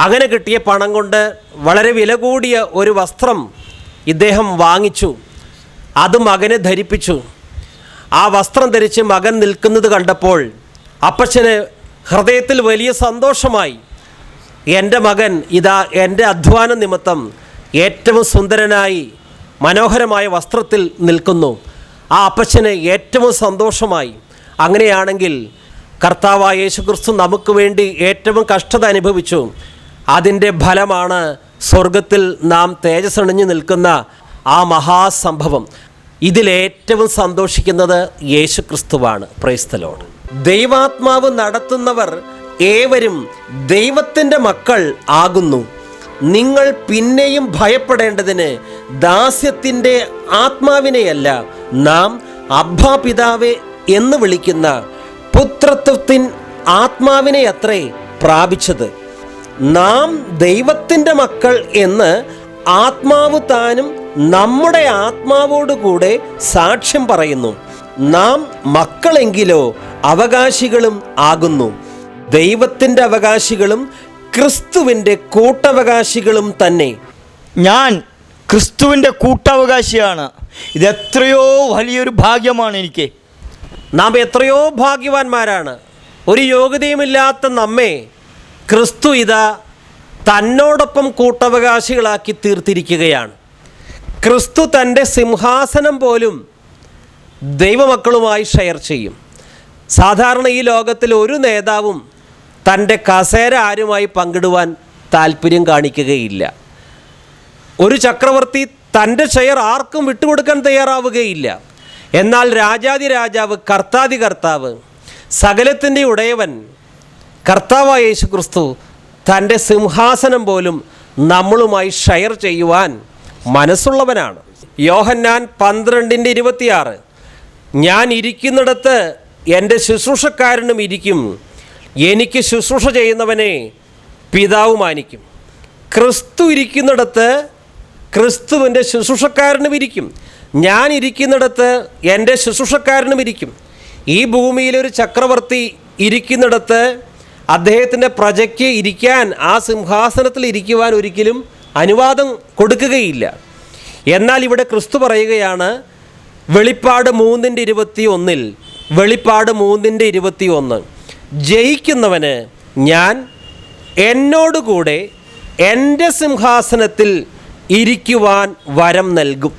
അങ്ങനെ കിട്ടിയ പണം കൊണ്ട് വളരെ വില കൂടിയ ഒരു വസ്ത്രം ഇദ്ദേഹം വാങ്ങിച്ചു. അത് മകനെ ധരിപ്പിച്ചു. ആ വസ്ത്രം ധരിച്ച് മകൻ നിൽക്കുന്നത് കണ്ടപ്പോൾ അപ്പച്ചന് ഹൃദയത്തിൽ വലിയ സന്തോഷമായി. എൻ്റെ മകൻ ഇതാ എൻ്റെ അധ്വാന നിമിത്തം ഏറ്റവും സുന്ദരനായി മനോഹരമായ വസ്ത്രത്തിൽ നിൽക്കുന്നു. ആ അപ്പച്ചന് ഏറ്റവും സന്തോഷമായി. അങ്ങനെയാണെങ്കിൽ കർത്താവായ യേശു ക്രിസ്തു നമുക്ക് വേണ്ടി ഏറ്റവും കഷ്ടത അനുഭവിച്ചു. അതിൻ്റെ ഫലമാണ് സ്വർഗത്തിൽ നാം തേജസ്സണിഞ്ഞു നിൽക്കുന്ന ആ മഹാസംഭവം. ഇതിലേറ്റവും സന്തോഷിക്കുന്നത് യേശു ക്രിസ്തുവാണ്. Praise the Lord. ദൈവാത്മാവ് നടത്തുന്നവർ ഏവരും ദൈവത്തിൻ്റെ മക്കൾ ആകുന്നു. നിങ്ങൾ പിന്നെയും ഭയപ്പെടേണ്ടതിന് ദാസ്യത്തിൻ്റെ ആത്മാവിനെയല്ല, നാം അബ്ബാ പിതാവേ എന്ന് വിളിക്കുന്ന പുത്രത്വത്തിൻ ആത്മാവിനെ അത്രേ പ്രാപിച്ചത്. നാം ദൈവത്തിൻ്റെ മക്കൾ എന്ന് ആത്മാവ് താനും നമ്മുടെ ആത്മാവോടുകൂടെ സാക്ഷ്യം പറയുന്നു. നാം മക്കളെങ്കിലോ അവകാശികളും ആകുന്നു, ദൈവത്തിൻ്റെ അവകാശികളും ക്രിസ്തുവിൻ്റെ കൂട്ടവകാശികളും തന്നെ. ഞാൻ ക്രിസ്തുവിൻ്റെ കൂട്ടവകാശിയാണ്. ഇതെത്രയോ വലിയൊരു ഭാഗ്യമാണ് എനിക്ക്. നാം എത്രയോ ഭാഗ്യവാന്മാരാണ്. ഒരു യോഗ്യതയുമില്ലാത്ത നമ്മെ ക്രിസ്തു ഇതാ തന്നോടൊപ്പം കൂട്ടവകാശികളാക്കി തീർത്തിരിക്കുകയാണ്. ക്രിസ്തു തൻ്റെ സിംഹാസനം പോലും ദൈവമക്കളുമായി ഷെയർ ചെയ്യും. സാധാരണ ഈ ലോകത്തിൽ ഒരു നേതാവും തൻ്റെ കസേര ആരുമായി പങ്കിടുവാൻ താല്പര്യം കാണിക്കുകയില്ല. ഒരു ചക്രവർത്തി തൻ്റെ ഷെയർ ആർക്കും വിട്ടുകൊടുക്കാൻ തയ്യാറാവുകയില്ല. എന്നാൽ രാജാതി രാജാവ്, കർത്താതി കർത്താവ്, സകലത്തിൻ്റെ ഉടയവൻ കർത്താവായ യേശു ക്രിസ്തു തൻ്റെ സിംഹാസനം പോലും നമ്മളുമായി ഷെയർ ചെയ്യുവാൻ മനസ്സുള്ളവനാണ്. യോഹന്നാൻ 12:26, ഞാൻ ഇരിക്കുന്നിടത്ത് എൻ്റെ ശുശ്രൂഷക്കാരനും ഇരിക്കും, എനിക്ക് ശുശ്രൂഷ ചെയ്യുന്നവനെ പിതാവ് മാനിക്കും. ക്രിസ്തു ഇരിക്കുന്നിടത്ത് ക്രിസ്തുവിൻ്റെ ശുശ്രൂഷക്കാരനും ഇരിക്കും. ഞാൻ ഇരിക്കുന്നിടത്ത് എൻ്റെ ശുശ്രൂഷക്കാരനും ഇരിക്കും. ഈ ഭൂമിയിലൊരു ചക്രവർത്തി ഇരിക്കുന്നിടത്ത് അദ്ദേഹത്തിൻ്റെ പ്രജയ്ക്ക് ഇരിക്കാൻ, ആ സിംഹാസനത്തിൽ ഇരിക്കുവാൻ ഒരിക്കലും അനുവാദം കൊടുക്കുകയില്ല. എന്നാൽ ഇവിടെ ക്രിസ്തു പറയുകയാണ്, വെളിപ്പാട് 3:21, വെളിപ്പാട് 3:21, ജയിക്കുന്നവന് ഞാൻ എന്നോടുകൂടെ എൻ്റെ സിംഹാസനത്തിൽ ഇരിക്കുവാൻ വരം നൽകും.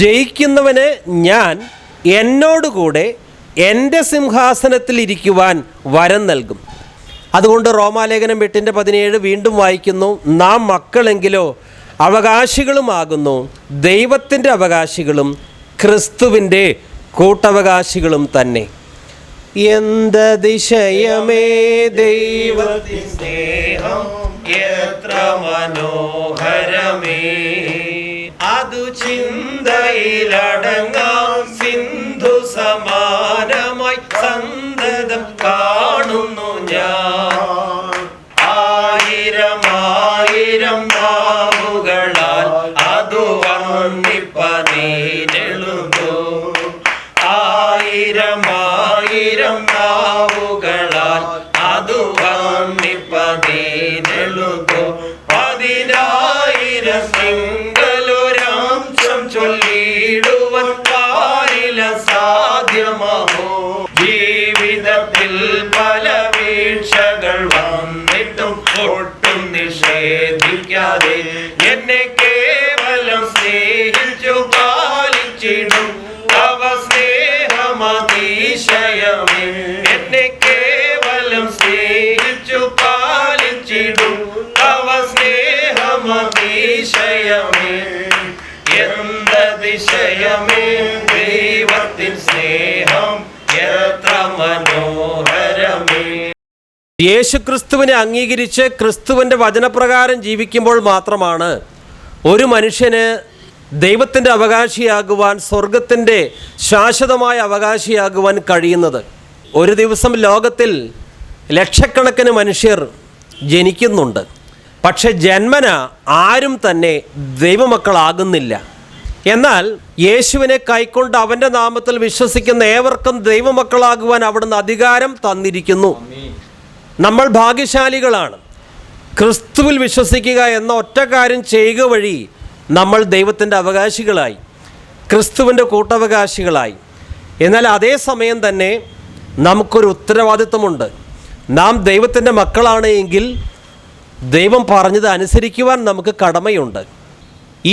ജയിക്കുന്നവന് ഞാൻ എന്നോടുകൂടെ എൻ്റെ സിംഹാസനത്തിൽ ഇരിക്കുവാൻ വരം നൽകും. അതുകൊണ്ട് റോമാലേഖനം 8:17 വീണ്ടും വായിക്കുന്നു, നാം മക്കളെങ്കിലോ അവകാശികളുമാകുന്നു, ദൈവത്തിൻ്റെ അവകാശികളും ക്രിസ്തുവിൻ്റെ കൂട്ടവകാശികളും തന്നെ. എന്തതിശയമേ ദൈവത്തിൻ സ്നേഹം, എത്ര മനോഹരമേ, അതു ചിന്തയിലടങ്ങാം സിന്ധു സമാനമായി സന്തതം കാണുന്നു ഞാൻ. 1000 നാവുകളാൽ അതു വർണ്ണിപ്പനീനെഴുതു, 1000 10,000 സിംഗലൊരാംശം ചൊല്ലിടുവാൻ പാരില സാധ്യമാമോ? ജീവിതത്തിൽ പല വീഴ്ചകൾ വന്നിട്ടും ഒട്ടും നിഷേധിക്കാതെ എന്നെ കേവലം സ്നേഹിച്ചു പാലിച്ചിടും തവ സ്നേഹമതിശയമേ. എന്നെ കേവലം സ്നേഹിച്ചു പാലിച്ചിടും തവ സ്നേഹമതിശയമേ. എന്തതിശയമേ ദൈവത്തിൻ സ്നേഹം എത്ര മനോഹരമേ. യേശുക്രിസ്തുവിനെ അംഗീകരിച്ച് ക്രിസ്തുവിൻ്റെ വചനപ്രകാരം ജീവിക്കുമ്പോൾ മാത്രമാണ് ഒരു മനുഷ്യന് ദൈവത്തിൻ്റെ അവകാശിയാകുവാൻ, സ്വർഗത്തിൻ്റെ ശാശ്വതമായ അവകാശിയാകുവാൻ കഴിയുന്നത്. ഒരു ദിവസം ലോകത്തിൽ ലക്ഷക്കണക്കിന് മനുഷ്യർ ജനിക്കുന്നുണ്ട്. പക്ഷെ ജന്മന ആരും തന്നെ ദൈവമക്കളാകുന്നില്ല. എന്നാൽ യേശുവിനെ കൈക്കൊണ്ട് അവൻ്റെ നാമത്തിൽ വിശ്വസിക്കുന്ന ഏവർക്കും ദൈവമക്കളാകുവാൻ അവിടുന്ന് അധികാരം തന്നിരിക്കുന്നു. നമ്മൾ ഭാഗ്യശാലികളാണ്. ക്രിസ്തുവിൽ വിശ്വസിക്കുക എന്ന ഒറ്റ കാര്യം ചെയ്യുക വഴി നമ്മൾ ദൈവത്തിൻ്റെ അവകാശികളായി, ക്രിസ്തുവിൻ്റെ കൂട്ടവകാശികളായി. എന്നാൽ അതേസമയം തന്നെ നമുക്കൊരു ഉത്തരവാദിത്വമുണ്ട്. നാം ദൈവത്തിൻ്റെ മക്കളാണ് എങ്കിൽ ദൈവം പറഞ്ഞത് അനുസരിക്കുവാൻ നമുക്ക് കടമയുണ്ട്.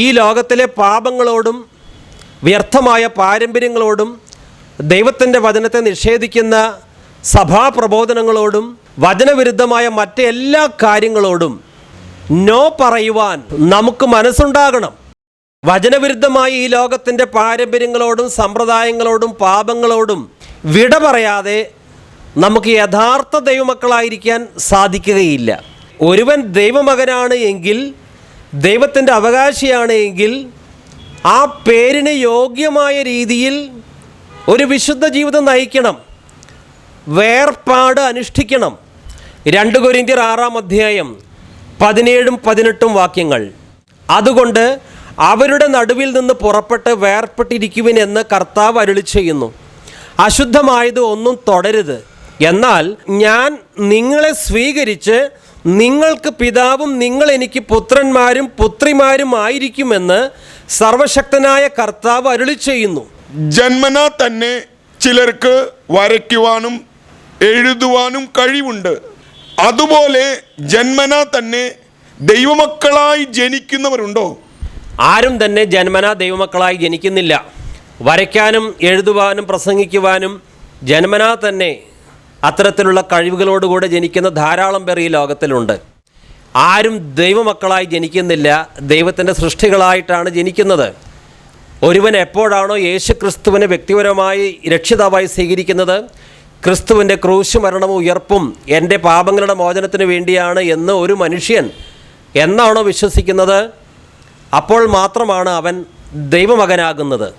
ഈ ലോകത്തിലെ പാപങ്ങളോടും വ്യർത്ഥമായ പാരമ്പര്യങ്ങളോടും ദൈവത്തിൻ്റെ വചനത്തെ നിഷേധിക്കുന്ന സഭാപ്രബോധനങ്ങളോടും വചനവിരുദ്ധമായ മറ്റെല്ലാ കാര്യങ്ങളോടും നോ പറയുവാൻ നമുക്ക് മനസ്സുണ്ടാകണം. വചനവിരുദ്ധമായ ഈ ലോകത്തിൻ്റെ പാരമ്പര്യങ്ങളോടും സമ്പ്രദായങ്ങളോടും പാപങ്ങളോടും വിട പറയാതെ നമുക്ക് യഥാർത്ഥ ദൈവമക്കളായിരിക്കാൻ സാധിക്കുകയില്ല. ഒരുവൻ ദൈവമകനാണ് എങ്കിൽ, ദൈവത്തിൻ്റെ അവകാശിയാണ് എങ്കിൽ, ആ പേരിന് യോഗ്യമായ രീതിയിൽ ഒരു വിശുദ്ധ ജീവിതം നയിക്കണം, വേർപാട് അനുഷ്ഠിക്കണം. 2 കൊരിന്ത്യർ 6-ാം അധ്യായം 17-18 വാക്യങ്ങൾ. അതുകൊണ്ട് അവരുടെ നടുവിൽ നിന്ന് പുറപ്പെട്ട് വേർപ്പെട്ടിരിക്കുവിൻ എന്ന് കർത്താവ് അരുളി ചെയ്യുന്നു. അശുദ്ധമായത് ഒന്നും തൊടരുത്. എന്നാൽ ഞാൻ നിങ്ങളെ സ്വീകരിച്ച് നിങ്ങൾക്ക് പിതാവും നിങ്ങൾ എനിക്ക് പുത്രന്മാരും പുത്രിമാരും ആയിരിക്കുമെന്ന് സർവശക്തനായ കർത്താവ് അരുളി ചെയ്യുന്നു. ജന്മനാ തന്നെ ചിലർക്ക് വരയ്ക്കുവാനും എഴുതുവാനും കഴിവുണ്ട്. അതുപോലെ ജന്മനാ തന്നെ ദൈവമക്കളായി ജനിക്കുന്നവരുണ്ടോ? ആരും തന്നെ ജന്മനാ ദൈവമക്കളായി ജനിക്കുന്നില്ല. വരയ്ക്കാനും എഴുതുവാനും പ്രസംഗിക്കുവാനും ജന്മനാ തന്നെ അത്തരത്തിലുള്ള കഴിവുകളോടുകൂടെ ജനിക്കുന്ന ധാരാളം പേർ ഈ ലോകത്തിലുണ്ട്. ആരും ദൈവമക്കളായി ജനിക്കുന്നില്ല, ദൈവത്തിൻ്റെ സൃഷ്ടികളായിട്ടാണ് ജനിക്കുന്നത്. ഒരുവൻ എപ്പോഴാണോ യേശു ക്രിസ്തുവിനെ വ്യക്തിപരമായി രക്ഷിതാവായി സ്വീകരിക്കുന്നത്, ക്രിസ്തുവിൻ്റെ ക്രൂശ് മരണവും ഉയർപ്പും എൻ്റെ പാപങ്ങളുടെ മോചനത്തിന് വേണ്ടിയാണ് എന്ന് ഒരു മനുഷ്യൻ എന്നാണോ വിശ്വസിക്കുന്നത്, അപ്പോൾ മാത്രമാണ് അവൻ ദൈവമകനാകുന്നത്.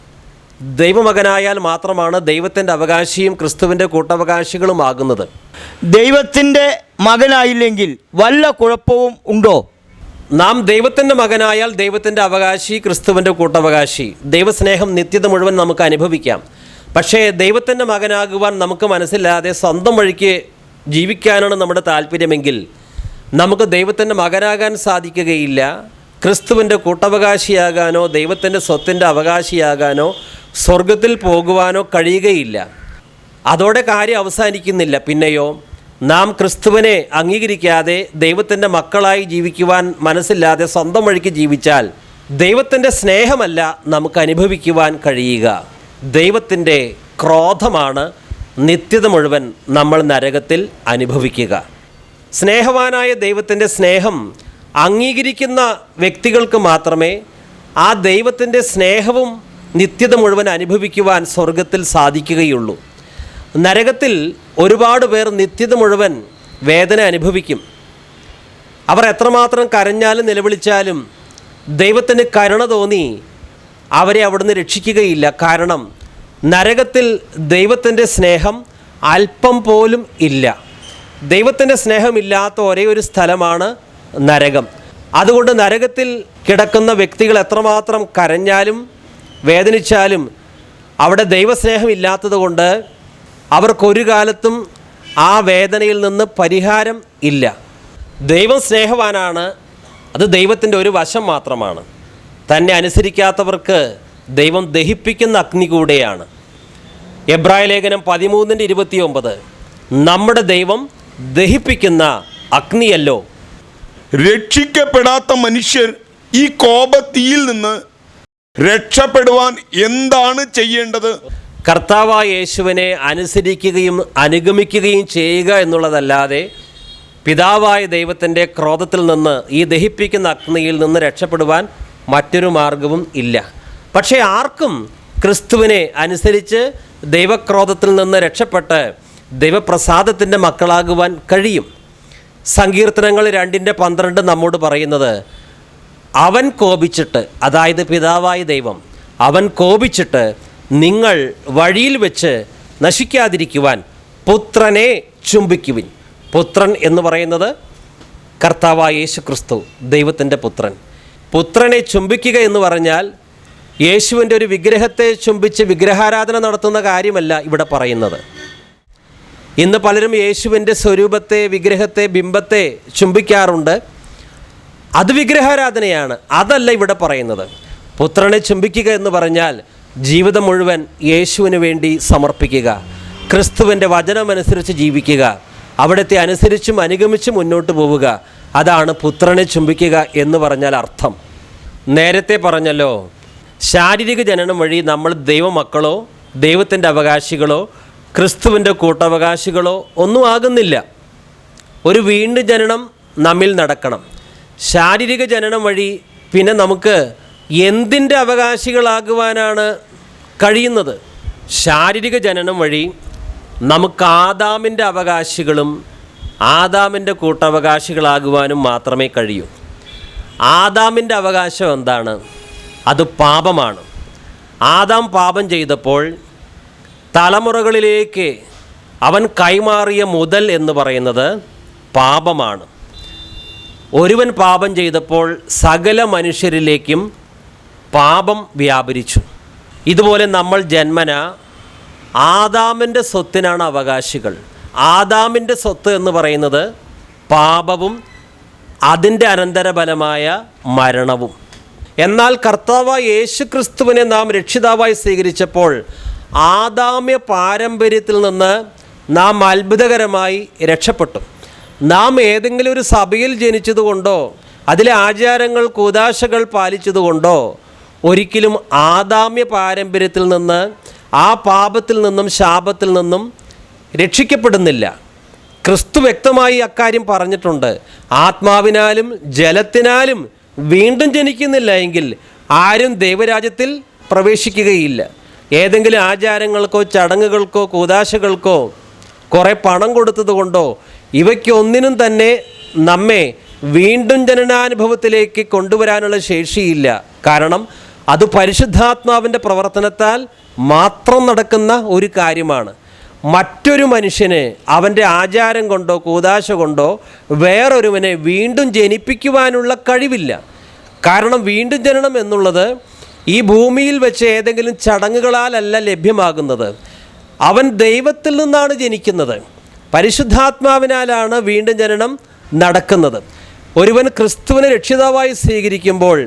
ദൈവമകനായാൽ മാത്രമാണ് ദൈവത്തിൻ്റെ അവകാശിയും ക്രിസ്തുവിൻ്റെ കൂട്ടവകാശികളുമാകുന്നത്. ദൈവത്തിൻ്റെ മകനായില്ലെങ്കിൽ വല്ല കുഴപ്പവും ഉണ്ടോ? നാം ദൈവത്തിൻ്റെ മകനായാൽ ദൈവത്തിൻ്റെ അവകാശി, ക്രിസ്തുവിൻ്റെ കൂട്ടവകാശി. ദൈവസ്നേഹം നിത്യത മുഴുവൻ നമുക്ക് അനുഭവിക്കാം. പക്ഷേ ദൈവത്തിൻ്റെ മകനാകുവാൻ നമുക്ക് മനസ്സില്ലാതെ സ്വന്തം വഴിക്ക് ജീവിക്കാനാണ് നമ്മുടെ താല്പര്യമെങ്കിൽ നമുക്ക് ദൈവത്തിൻ്റെ മകനാകാൻ സാധിക്കുകയില്ല. ക്രിസ്തുവിൻ്റെ കൂട്ടവകാശിയാകാനോ ദൈവത്തിൻ്റെ സ്വത്തിൻ്റെ അവകാശിയാകാനോ സ്വർഗത്തിൽ പോകുവാനോ കഴിയുകയില്ല. അതോടെ കാര്യം അവസാനിക്കുന്നില്ല. പിന്നെയോ നാം ക്രിസ്തുവിനെ അംഗീകരിക്കാതെ ദൈവത്തിൻ്റെ മക്കളായി ജീവിക്കുവാൻ മനസ്സില്ലാതെ സ്വന്തം വഴിക്ക് ജീവിച്ചാൽ ദൈവത്തിൻ്റെ സ്നേഹമല്ല നമുക്ക് അനുഭവിക്കുവാൻ കഴിയുക, ദൈവത്തിൻ്റെ ക്രോധമാണ് നിത്യത മുഴുവൻ നമ്മൾ നരകത്തിൽ അനുഭവിക്കുക. സ്നേഹവാനായ ദൈവത്തിൻ്റെ സ്നേഹം അംഗീകരിക്കുന്ന വ്യക്തികൾക്ക് മാത്രമേ ആ ദൈവത്തിൻ്റെ സ്നേഹവും നിത്യത മുഴുവൻ അനുഭവിക്കുവാൻ സ്വർഗത്തിൽ സാധിക്കുകയുള്ളൂ. നരകത്തിൽ ഒരുപാട് പേർ നിത്യത മുഴുവൻ വേദന അനുഭവിക്കും. അവർ എത്രമാത്രം കരഞ്ഞാലും നിലവിളിച്ചാലും ദൈവത്തിന് കരുണ തോന്നി അവരെ അവിടുന്ന് രക്ഷിക്കുകയില്ല. കാരണം നരകത്തിൽ ദൈവത്തിൻ്റെ സ്നേഹം അല്പം പോലും ഇല്ല. ദൈവത്തിൻ്റെ സ്നേഹമില്ലാത്ത ഒരേ ഒരു സ്ഥലമാണ് നരകം. അതുകൊണ്ട് നരകത്തിൽ കിടക്കുന്ന വ്യക്തികൾ എത്രമാത്രം കരഞ്ഞാലും വേദനിച്ചാലും അവിടെ ദൈവസ്നേഹമില്ലാത്തത് കൊണ്ട് അവർക്കൊരു കാലത്തും ആ വേദനയിൽ നിന്ന് പരിഹാരം ഇല്ല. ദൈവം സ്നേഹവാനാണ്. അത് ദൈവത്തിൻ്റെ ഒരു വശം മാത്രമാണ്. തന്നെ അനുസരിക്കാത്തവർക്ക് ദൈവം ദഹിപ്പിക്കുന്ന അഗ്നി കൂടെയാണ്. എബ്രായ ലേഖനം 13:29 നമ്മുടെ ദൈവം ദഹിപ്പിക്കുന്ന അഗ്നിയല്ലോ. രക്ഷിക്കപ്പെടാത്ത മനുഷ്യർ ഈ കോപത്തീയിൽ നിന്ന് രക്ഷപ്പെടുവാൻ എന്താണ് ചെയ്യേണ്ടത്? കർത്താവായ യേശുവിനെ അനുസരിക്കുകയും അനുഗമിക്കുകയും ചെയ്യുക എന്നുള്ളതല്ലാതെ പിതാവായ ദൈവത്തിൻ്റെ ക്രോധത്തിൽ നിന്ന്, ഈ ദഹിപ്പിക്കുന്ന അഗ്നിയിൽ നിന്ന് രക്ഷപ്പെടുവാൻ മറ്റൊരു മാർഗവും ഇല്ല. പക്ഷേ ആർക്കും ക്രിസ്തുവിനെ അനുസരിച്ച് ദൈവക്രോധത്തിൽ നിന്ന് രക്ഷപ്പെട്ട് ദൈവപ്രസാദത്തിൻ്റെ മക്കളാകുവാൻ കഴിയും. സങ്കീർത്തനങ്ങൾ 2:12 നമ്മോട് പറയുന്നത്, അവൻ കോപിച്ചിട്ട്, അതായത് പിതാവായ ദൈവം, അവൻ കോപിച്ചിട്ട് നിങ്ങൾ വഴിയിൽ വെച്ച് നശിക്കാതിരിക്കുവാൻ പുത്രനെ ചുംബിക്കുവിൻ. പുത്രൻ എന്ന് പറയുന്നത് കർത്താവായ യേശു ക്രിസ്തു, ദൈവത്തിൻ്റെ പുത്രൻ. പുത്രനെ ചുംബിക്കുക എന്ന് പറഞ്ഞാൽ യേശുവിൻ്റെ ഒരു വിഗ്രഹത്തെ ചുംബിച്ച് വിഗ്രഹാരാധന നടത്തുന്ന കാര്യമല്ല ഇവിടെ പറയുന്നത്. ഇന്ന് പലരും യേശുവിൻ്റെ സ്വരൂപത്തെ, വിഗ്രഹത്തെ, ബിംബത്തെ ചുംബിക്കാറുണ്ട്. അത് വിഗ്രഹാരാധനയാണ്. അതല്ല ഇവിടെ പറയുന്നത്. പുത്രനെ ചുംബിക്കുക എന്ന് പറഞ്ഞാൽ ജീവിതം മുഴുവൻ യേശുവിന് വേണ്ടി സമർപ്പിക്കുക, ക്രിസ്തുവിൻ്റെ വചനമനുസരിച്ച് ജീവിക്കുക, അവിടുത്തെ അനുസരിച്ചും അനുഗമിച്ചും മുന്നോട്ട് പോവുക. അതാണ് പുത്രനെ ചുംബിക്കുക എന്ന് പറഞ്ഞാൽ അർത്ഥം. നേരത്തെ പറഞ്ഞല്ലോ, ശാരീരിക ജനനം വഴി നമ്മൾ ദൈവമക്കളോ ദൈവത്തിൻ്റെ അവകാശികളോ ക്രിസ്തുവിൻ്റെ കൂട്ടവകാശികളോ ഒന്നും ആകുന്നില്ല. ഒരു വീണ്ടും ജനനം നമ്മിൽ നടക്കണം. ശാരീരിക ജനനം വഴി പിന്നെ നമുക്ക് എന്തിൻ്റെ അവകാശികളാകുവാനാണ് കഴിയുന്നത്? ശാരീരിക ജനനം വഴി നമുക്ക് ആദാമിൻ്റെ അവകാശികളും ആദാമിൻ്റെ കൂട്ടവകാശികളാകുവാനും മാത്രമേ കഴിയൂ. ആദാമിൻ്റെ അവകാശം എന്താണ്? അത് പാപമാണ്. ആദാം പാപം ചെയ്തപ്പോൾ തലമുറകളിലേക്ക് അവൻ കൈമാറിയ മുതൽ എന്ന് പറയുന്നത് പാപമാണ്. ഒരുവൻ പാപം ചെയ്തപ്പോൾ സകല മനുഷ്യരിലേക്കും പാപം വ്യാപരിച്ചു. ഇതുപോലെ നമ്മൾ ജന്മന ആദാമിൻ്റെ സ്വത്തിനാണ് അവകാശികൾ. ആദാമിൻ്റെ സ്വത്ത് എന്ന് പറയുന്നത് പാപവും അതിൻ്റെ അനന്തരഫലമായ മരണവും. എന്നാൽ കർത്താവായ യേശു ക്രിസ്തുവിനെ നാം രക്ഷിതാവായി സ്വീകരിച്ചപ്പോൾ ആദാമ്യ പാരമ്പര്യത്തിൽ നിന്ന് നാം അത്ഭുതകരമായി രക്ഷപ്പെട്ടു. നാം ഏതെങ്കിലും ഒരു സഭയിൽ ജനിച്ചതുകൊണ്ടോ അതിലെ ആചാരങ്ങൾ കൂദാശകൾ പാലിച്ചതുകൊണ്ടോ ഒരിക്കലും ആദാമ്യ പാരമ്പര്യത്തിൽ നിന്ന്, ആ പാപത്തിൽ നിന്നും ശാപത്തിൽ നിന്നും രക്ഷിക്കപ്പെടുന്നില്ല. ക്രിസ്തു വ്യക്തമായി അക്കാര്യം പറഞ്ഞിട്ടുണ്ട്. ആത്മാവിനാലും ജലത്തിനാലും വീണ്ടും ജനിക്കുന്നില്ല എങ്കിൽ ആരും ദൈവരാജ്യത്തിൽ പ്രവേശിക്കുകയില്ല. ഏതെങ്കിലും ആചാരങ്ങൾക്കോ ചടങ്ങുകൾക്കോ കൂദാശകൾക്കോ കുറേ പണം കൊടുത്തതുകൊണ്ടോ ഇവയ്ക്കൊന്നിനും തന്നെ നമ്മെ വീണ്ടും ജനനാനുഭവത്തിലേക്ക് കൊണ്ടുവരാനുള്ള ശേഷിയില്ല. കാരണം അത് പരിശുദ്ധാത്മാവിൻ്റെ പ്രവർത്തനത്താൽ മാത്രം നടക്കുന്ന ഒരു കാര്യമാണ്. മറ്റൊരു മനുഷ്യന് അവൻ്റെ ആചാരം കൊണ്ടോ കൂദാശ കൊണ്ടോ വേറൊരുവനെ വീണ്ടും ജനിപ്പിക്കുവാനുള്ള കഴിവില്ല. കാരണം വീണ്ടും ജനനം എന്നുള്ളത് ഈ ഭൂമിയിൽ വെച്ച് ഏതെങ്കിലും ചടങ്ങുകളാലല്ല ലഭ്യമാകുന്നത്. അവൻ ദൈവത്തിൽ നിന്നാണ് ജനിക്കുന്നത്. പരിശുദ്ധാത്മാവിനാലാണ് വീണ്ടും ജനനം നടക്കുന്നത്. ഒരുവൻ ക്രിസ്തുവിനെ രക്ഷിതാവായി സ്വീകരിക്കുമ്പോൾ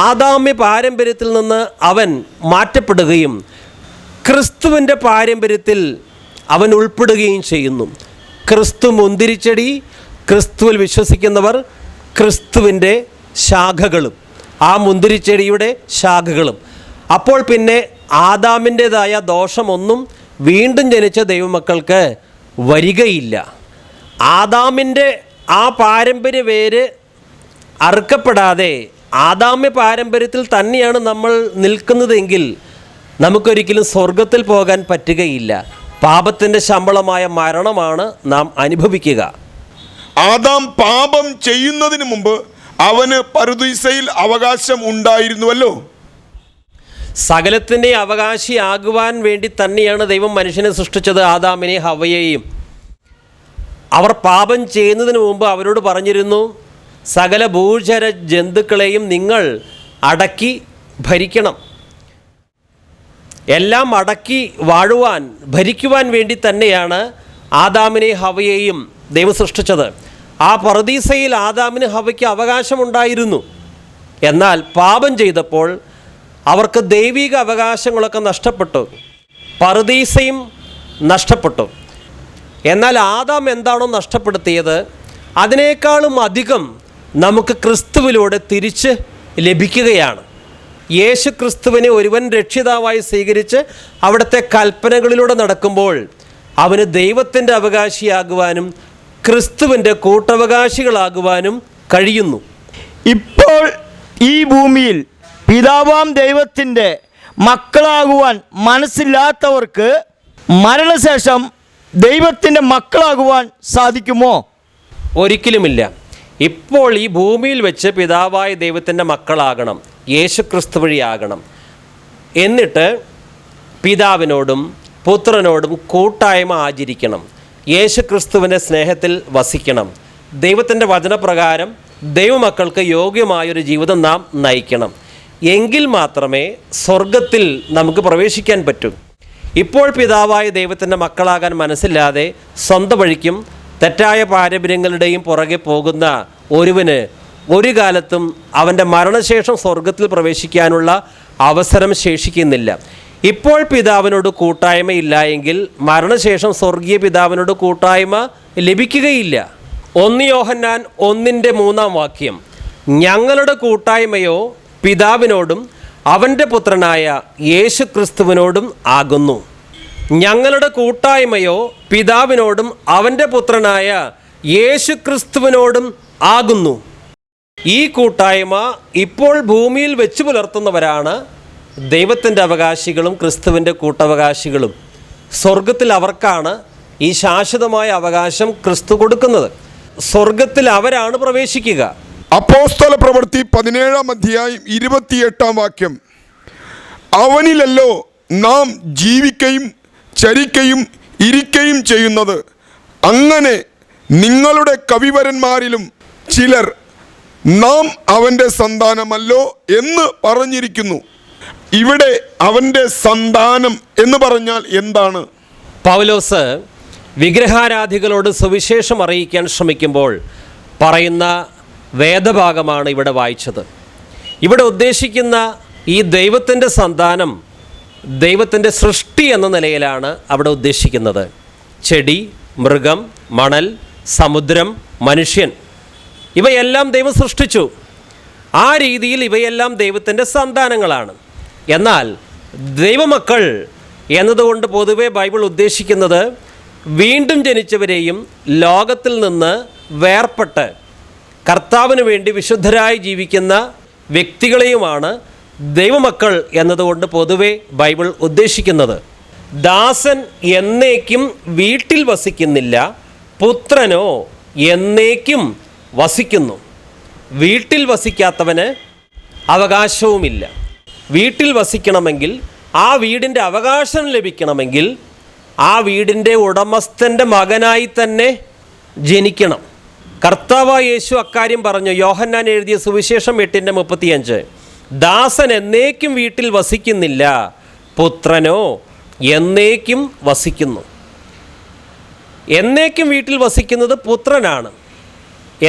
ആദാമ്യ പാരമ്പര്യത്തിൽ നിന്ന് അവൻ മാറ്റപ്പെടുകയും ക്രിസ്തുവിൻ്റെ പാരമ്പര്യത്തിൽ അവൻ ഉൾപ്പെടുകയും ചെയ്യുന്നു. ക്രിസ്തു മുന്തിരിച്ചെടി, ക്രിസ്തുവിൽ വിശ്വസിക്കുന്നവർ ക്രിസ്തുവിൻ്റെ ശാഖകളും, ആ മുന്തിരിച്ചെടിയുടെ ശാഖകളും. അപ്പോൾ പിന്നെ ആദാമിൻ്റേതായ ദോഷമൊന്നും വീണ്ടും ജനിച്ച ദൈവമക്കൾക്ക് വരികയില്ല. ആദാമിൻ്റെ ആ പാരമ്പര്യ വേര് അറുക്കപ്പെടാതെ ആദാമ്യ പാരമ്പര്യത്തിൽ തന്നെയാണ് നമ്മൾ നിൽക്കുന്നതെങ്കിൽ നമുക്കൊരിക്കലും സ്വർഗത്തിൽ പോകാൻ പറ്റുകയില്ല. പാപത്തിൻ്റെ ശമ്പളമായ മരണമാണ് നാം അനുഭവിക്കുക. ആദാം പാപം ചെയ്യുന്നതിന് മുമ്പ് അവന് പറുദീസയിൽ അവകാശം ഉണ്ടായിരുന്നുവല്ലോ. സകലത്തിൻ്റെ അവകാശിയാകുവാൻ വേണ്ടി തന്നെയാണ് ദൈവം മനുഷ്യനെ സൃഷ്ടിച്ചത്, ആദാമിനെ ഹവ്വയെയും. അവർ പാപം ചെയ്യുന്നതിന് മുമ്പ് അവരോട് പറഞ്ഞിരുന്നു, സകല ഭൂചര ജന്തുക്കളെയും നിങ്ങൾ അടക്കി ഭരിക്കണം. എല്ലാം അടക്കി വാഴുവാൻ, ഭരിക്കുവാൻ വേണ്ടി തന്നെയാണ് ആദാമിനെ ഹവ്വയെയും ദൈവം സൃഷ്ടിച്ചത്. ആ പറുദീസയിൽ ആദാമിന് ഹവയ്ക്ക് അവകാശമുണ്ടായിരുന്നു. എന്നാൽ പാപം ചെയ്തപ്പോൾ അവർക്ക് ദൈവിക അവകാശങ്ങളൊക്കെ നഷ്ടപ്പെട്ടു, പറുദീസയും നഷ്ടപ്പെട്ടു. എന്നാൽ ആദാം എന്താണോ നഷ്ടപ്പെടുത്തിയത് അതിനേക്കാളും അധികം നമുക്ക് ക്രിസ്തുവിലൂടെ തിരിച്ച് ലഭിക്കുകയാണ്. യേശു ക്രിസ്തുവിനെ ഒരുവൻ രക്ഷിതാവായി സ്വീകരിച്ച് അവിടുത്തെ കൽപ്പനകളിലൂടെ നടക്കുമ്പോൾ അവന് ദൈവത്തിൻ്റെ അവകാശിയാകുവാനും ക്രിസ്തുവിൻ്റെ കൂട്ടവകാശികളാകുവാനും കഴിയുന്നു. ഇപ്പോൾ ഈ ഭൂമിയിൽ പിതാവാം ദൈവത്തിൻ്റെ മക്കളാകുവാൻ മനസ്സില്ലാത്തവർക്ക് മരണശേഷം ദൈവത്തിൻ്റെ മക്കളാകുവാൻ സാധിക്കുമോ? ഒരിക്കലുമില്ല. ഇപ്പോൾ ഈ ഭൂമിയിൽ വെച്ച് പിതാവായ ദൈവത്തിൻ്റെ മക്കളാകണം, യേശു ക്രിസ്തു വഴിയാകണം. എന്നിട്ട് പിതാവിനോടും പുത്രനോടും കൂട്ടായ്മ ആചരിക്കണം, യേശു ക്രിസ്തുവിൻ്റെ സ്നേഹത്തിൽ വസിക്കണം. ദൈവത്തിൻ്റെ വചനപ്രകാരം ദൈവമക്കൾക്ക് യോഗ്യമായൊരു ജീവിതം നാം നയിക്കണം. എങ്കിൽ മാത്രമേ സ്വർഗത്തിൽ നമുക്ക് പ്രവേശിക്കാൻ പറ്റൂ. ഇപ്പോൾ പിതാവായ ദൈവത്തിൻ്റെ മക്കളാകാൻ മനസ്സില്ലാതെ സ്വന്തം വഴിക്കും തെറ്റായ പാരമ്പര്യങ്ങളുടെയും പുറകെ പോകുന്ന ഒരുവന് ഒരു കാലത്തും അവൻ്റെ മരണശേഷം സ്വർഗത്തിൽ പ്രവേശിക്കാനുള്ള അവസരം ശേഷിക്കുന്നില്ല. ഇപ്പോൾ പിതാവിനോട് കൂട്ടായ്മയില്ല എങ്കിൽ മരണശേഷം സ്വർഗീയ പിതാവിനോട് കൂട്ടായ്മ ലഭിക്കുകയില്ല. 1 യോഹന്നാൻ 1:3 ഞങ്ങളുടെ കൂട്ടായ്മയോ പിതാവിനോടും അവൻ്റെ പുത്രനായ യേശു ക്രിസ്തുവിനോടും ആകുന്നു. ഞങ്ങളുടെ കൂട്ടായ്മയോ പിതാവിനോടും അവൻ്റെ പുത്രനായ യേശു ക്രിസ്തുവിനോടും ആകുന്നു. ഈ കൂട്ടായ്മ ഇപ്പോൾ ഭൂമിയിൽ വെച്ച് പുലർത്തുന്നവരാണ് ദൈവത്തിൻ്റെ അവകാശികളും ക്രിസ്തുവിൻ്റെ കൂട്ടവകാശികളും. സ്വർഗത്തിൽ അവർക്കാണ് ഈ ശാശ്വതമായ അവകാശം ക്രിസ്തു കൊടുക്കുന്നത്. സ്വർഗത്തിൽ അവരാണ് പ്രവേശിക്കുക. അപ്പോസ്തല പ്രവൃത്തി 17:28 അവനിലല്ലോ നാം ജീവിക്കയും ചരിക്കയും ഇരിക്കയും ചെയ്യുന്നത്. അങ്ങനെ നിങ്ങളുടെ കവിവരന്മാരിലും ചിലർ നാം അവൻ്റെ സന്താനമല്ലോ എന്ന് പറഞ്ഞിരിക്കുന്നു. ഇവിടെ അവൻ്റെ സന്താനം എന്ന് പറഞ്ഞാൽ എന്താണ്? പൗലോസ് വിഗ്രഹാരാധികളോട് സുവിശേഷം അറിയിക്കാൻ ശ്രമിക്കുമ്പോൾ പറയുന്ന വേദഭാഗമാണ് ഇവിടെ വായിച്ചത്. ഇവിടെ ഉദ്ദേശിക്കുന്ന ഈ ദൈവത്തിൻ്റെ സന്താനം ദൈവത്തിൻ്റെ സൃഷ്ടി എന്ന നിലയിലാണ് അവിടെ ഉദ്ദേശിക്കുന്നത്. ചെടി, മൃഗം, മണൽ, സമുദ്രം, മനുഷ്യൻ, ഇവയെല്ലാം ദൈവം സൃഷ്ടിച്ചു. ആ രീതിയിൽ ഇവയെല്ലാം ദൈവത്തിൻ്റെ സന്താനങ്ങളാണ്. എന്നാൽ ദൈവമക്കൾ എന്നതുകൊണ്ട് പൊതുവെ ബൈബിൾ ഉദ്ദേശിക്കുന്നത് വീണ്ടും ജനിച്ചവരെയും ലോകത്തിൽ നിന്ന് വേർപെട്ട് കർത്താവിന് വേണ്ടി വിശുദ്ധരായി ജീവിക്കുന്ന വ്യക്തികളെയുമാണ് ദൈവമക്കൾ എന്നതുകൊണ്ട് പൊതുവെ ബൈബിൾ ഉദ്ദേശിക്കുന്നത്. ദാസൻ എന്നേക്കും വീട്ടിൽ വസിക്കുന്നില്ല, പുത്രനോ എന്നേക്കും വസിക്കുന്നു. വീട്ടിൽ വസിക്കാത്തവന് അവകാശവുമില്ല. വീട്ടിൽ വസിക്കണമെങ്കിൽ, ആ വീടിൻ്റെ അവകാശം ലഭിക്കണമെങ്കിൽ ആ വീടിൻ്റെ ഉടമസ്ഥൻ്റെ മകനായി തന്നെ ജനിക്കണം. കർത്താവായ യേശു അക്കാര്യം പറഞ്ഞു. യോഹന്നാൻ എഴുതിയ സുവിശേഷം 8:35 ദാസൻ എന്നേക്കും വീട്ടിൽ വസിക്കുന്നില്ല, പുത്രനോ എന്നേക്കും വസിക്കുന്നു. എന്നേക്കും വീട്ടിൽ വസിക്കുന്നത് പുത്രനാണ്.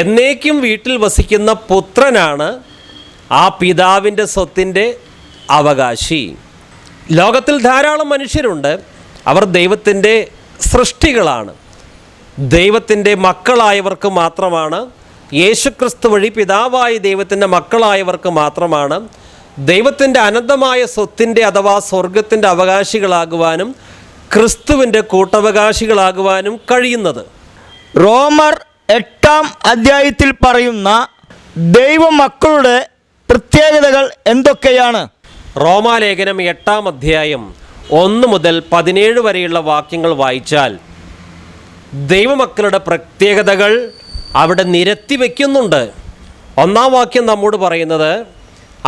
എന്നേക്കും വീട്ടിൽ വസിക്കുന്ന പുത്രനാണ് ആ പിതാവിൻ്റെ സ്വത്തിൻ്റെ അവകാശി. ലോകത്തിൽ ധാരാളം മനുഷ്യരുണ്ട്. അവർ ദൈവത്തിൻ്റെ സൃഷ്ടികളാണ്. ദൈവത്തിൻ്റെ മക്കളായവർക്ക് മാത്രമാണ്, യേശുക്രിസ്തു വഴി പിതാവായ ദൈവത്തിൻ്റെ മക്കളായവർക്ക് മാത്രമാണ് ദൈവത്തിൻ്റെ അനന്തമായ സ്വത്തിൻ്റെ അഥവാ സ്വർഗത്തിൻ്റെ അവകാശികളാകുവാനും ക്രിസ്തുവിൻ്റെ കൂട്ടവകാശികളാകുവാനും കഴിയുന്നത്. റോമർ 8 പറയുന്ന ദൈവമക്കളുടെ പ്രത്യേകതകൾ എന്തൊക്കെയാണ്? റോമാലേഖനം 8 1 മുതൽ 17 വരെയുള്ള വാക്യങ്ങൾ വായിച്ചാൽ ദൈവമക്കളുടെ പ്രത്യേകതകൾ അവിടെ നിരത്തി വയ്ക്കുന്നുണ്ട്. 1 വാക്യം നമ്മോട് പറയുന്നത്,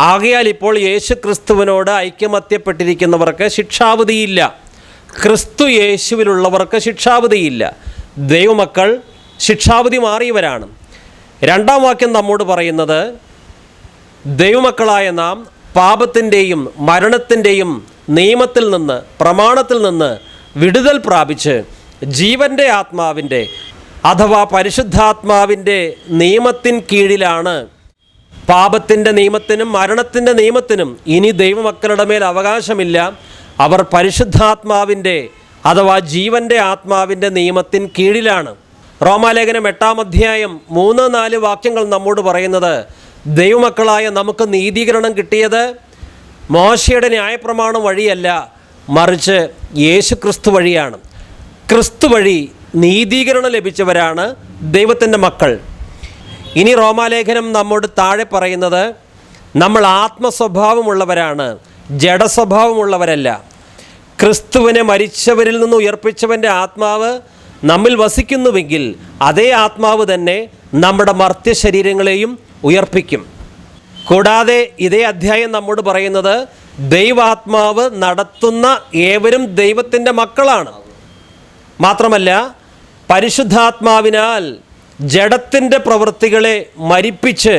ആകയാൽ ഇപ്പോൾ യേശു ക്രിസ്തുവിനോട് ഐക്യമത്യപ്പെട്ടിരിക്കുന്നവർക്ക് ശിക്ഷാവിധിയില്ല, ക്രിസ്തു യേശുവിലുള്ളവർക്ക് ശിക്ഷാവിധിയില്ല. ദൈവമക്കൾ ശിക്ഷാവിധി മാറിയവരാണ്. 2 വാക്യം നമ്മോട് പറയുന്നത്, ദൈവമക്കളായ നാം പാപത്തിൻ്റെയും മരണത്തിൻ്റെയും നിയമത്തിൽ നിന്ന്, പ്രമാണത്തിൽ നിന്ന് വിടുതൽ പ്രാപിച്ച് ജീവൻ്റെ ആത്മാവിൻ്റെ അഥവാ പരിശുദ്ധാത്മാവിൻ്റെ നിയമത്തിൻ കീഴിലാണ്. പാപത്തിൻ്റെ നിയമത്തിനും മരണത്തിൻ്റെ നിയമത്തിനും ഇനി ദൈവമക്കളുടെ മേൽ അവകാശമില്ല. അവർ പരിശുദ്ധാത്മാവിൻ്റെ അഥവാ ജീവൻ്റെ ആത്മാവിൻ്റെ നിയമത്തിൻ കീഴിലാണ്. റോമാലേഖനം 8-ാം അധ്യായം 3-4 വാക്യങ്ങൾ നമ്മോട് പറയുന്നത് ദൈവമക്കളായ നമുക്ക് നീതീകരണം കിട്ടിയത് മോശയുടെ ന്യായപ്രമാണം വഴിയല്ല, മറിച്ച് യേശു ക്രിസ്തു വഴിയാണ്. ക്രിസ്തു വഴി നീതീകരണം ലഭിച്ചവരാണ് ദൈവത്തിൻ്റെ മക്കൾ. ഇനി റോമാലേഖനം നമ്മോട് താഴെ പറയുന്നത് നമ്മൾ ആത്മസ്വഭാവമുള്ളവരാണ്, ജഡസ്വഭാവമുള്ളവരല്ല. ക്രിസ്തുവിനെ മരിച്ചവരിൽ നിന്ന് ഉയർപ്പിച്ചവൻ്റെ ആത്മാവ് നമ്മിൽ വസിക്കുന്നുവെങ്കിൽ അതേ ആത്മാവ് തന്നെ നമ്മുടെ മർത്യ ശരീരങ്ങളെയും ഉയർപ്പിക്കും. കൂടാതെ ഇതേ അധ്യായം നമ്മോട് പറയുന്നത് ദൈവാത്മാവ് നടത്തുന്ന ഏവരും ദൈവത്തിൻ്റെ മക്കളാണ്. മാത്രമല്ല പരിശുദ്ധാത്മാവിനാൽ ജഡത്തിൻ്റെ പ്രവൃത്തികളെ മരിപ്പിച്ച്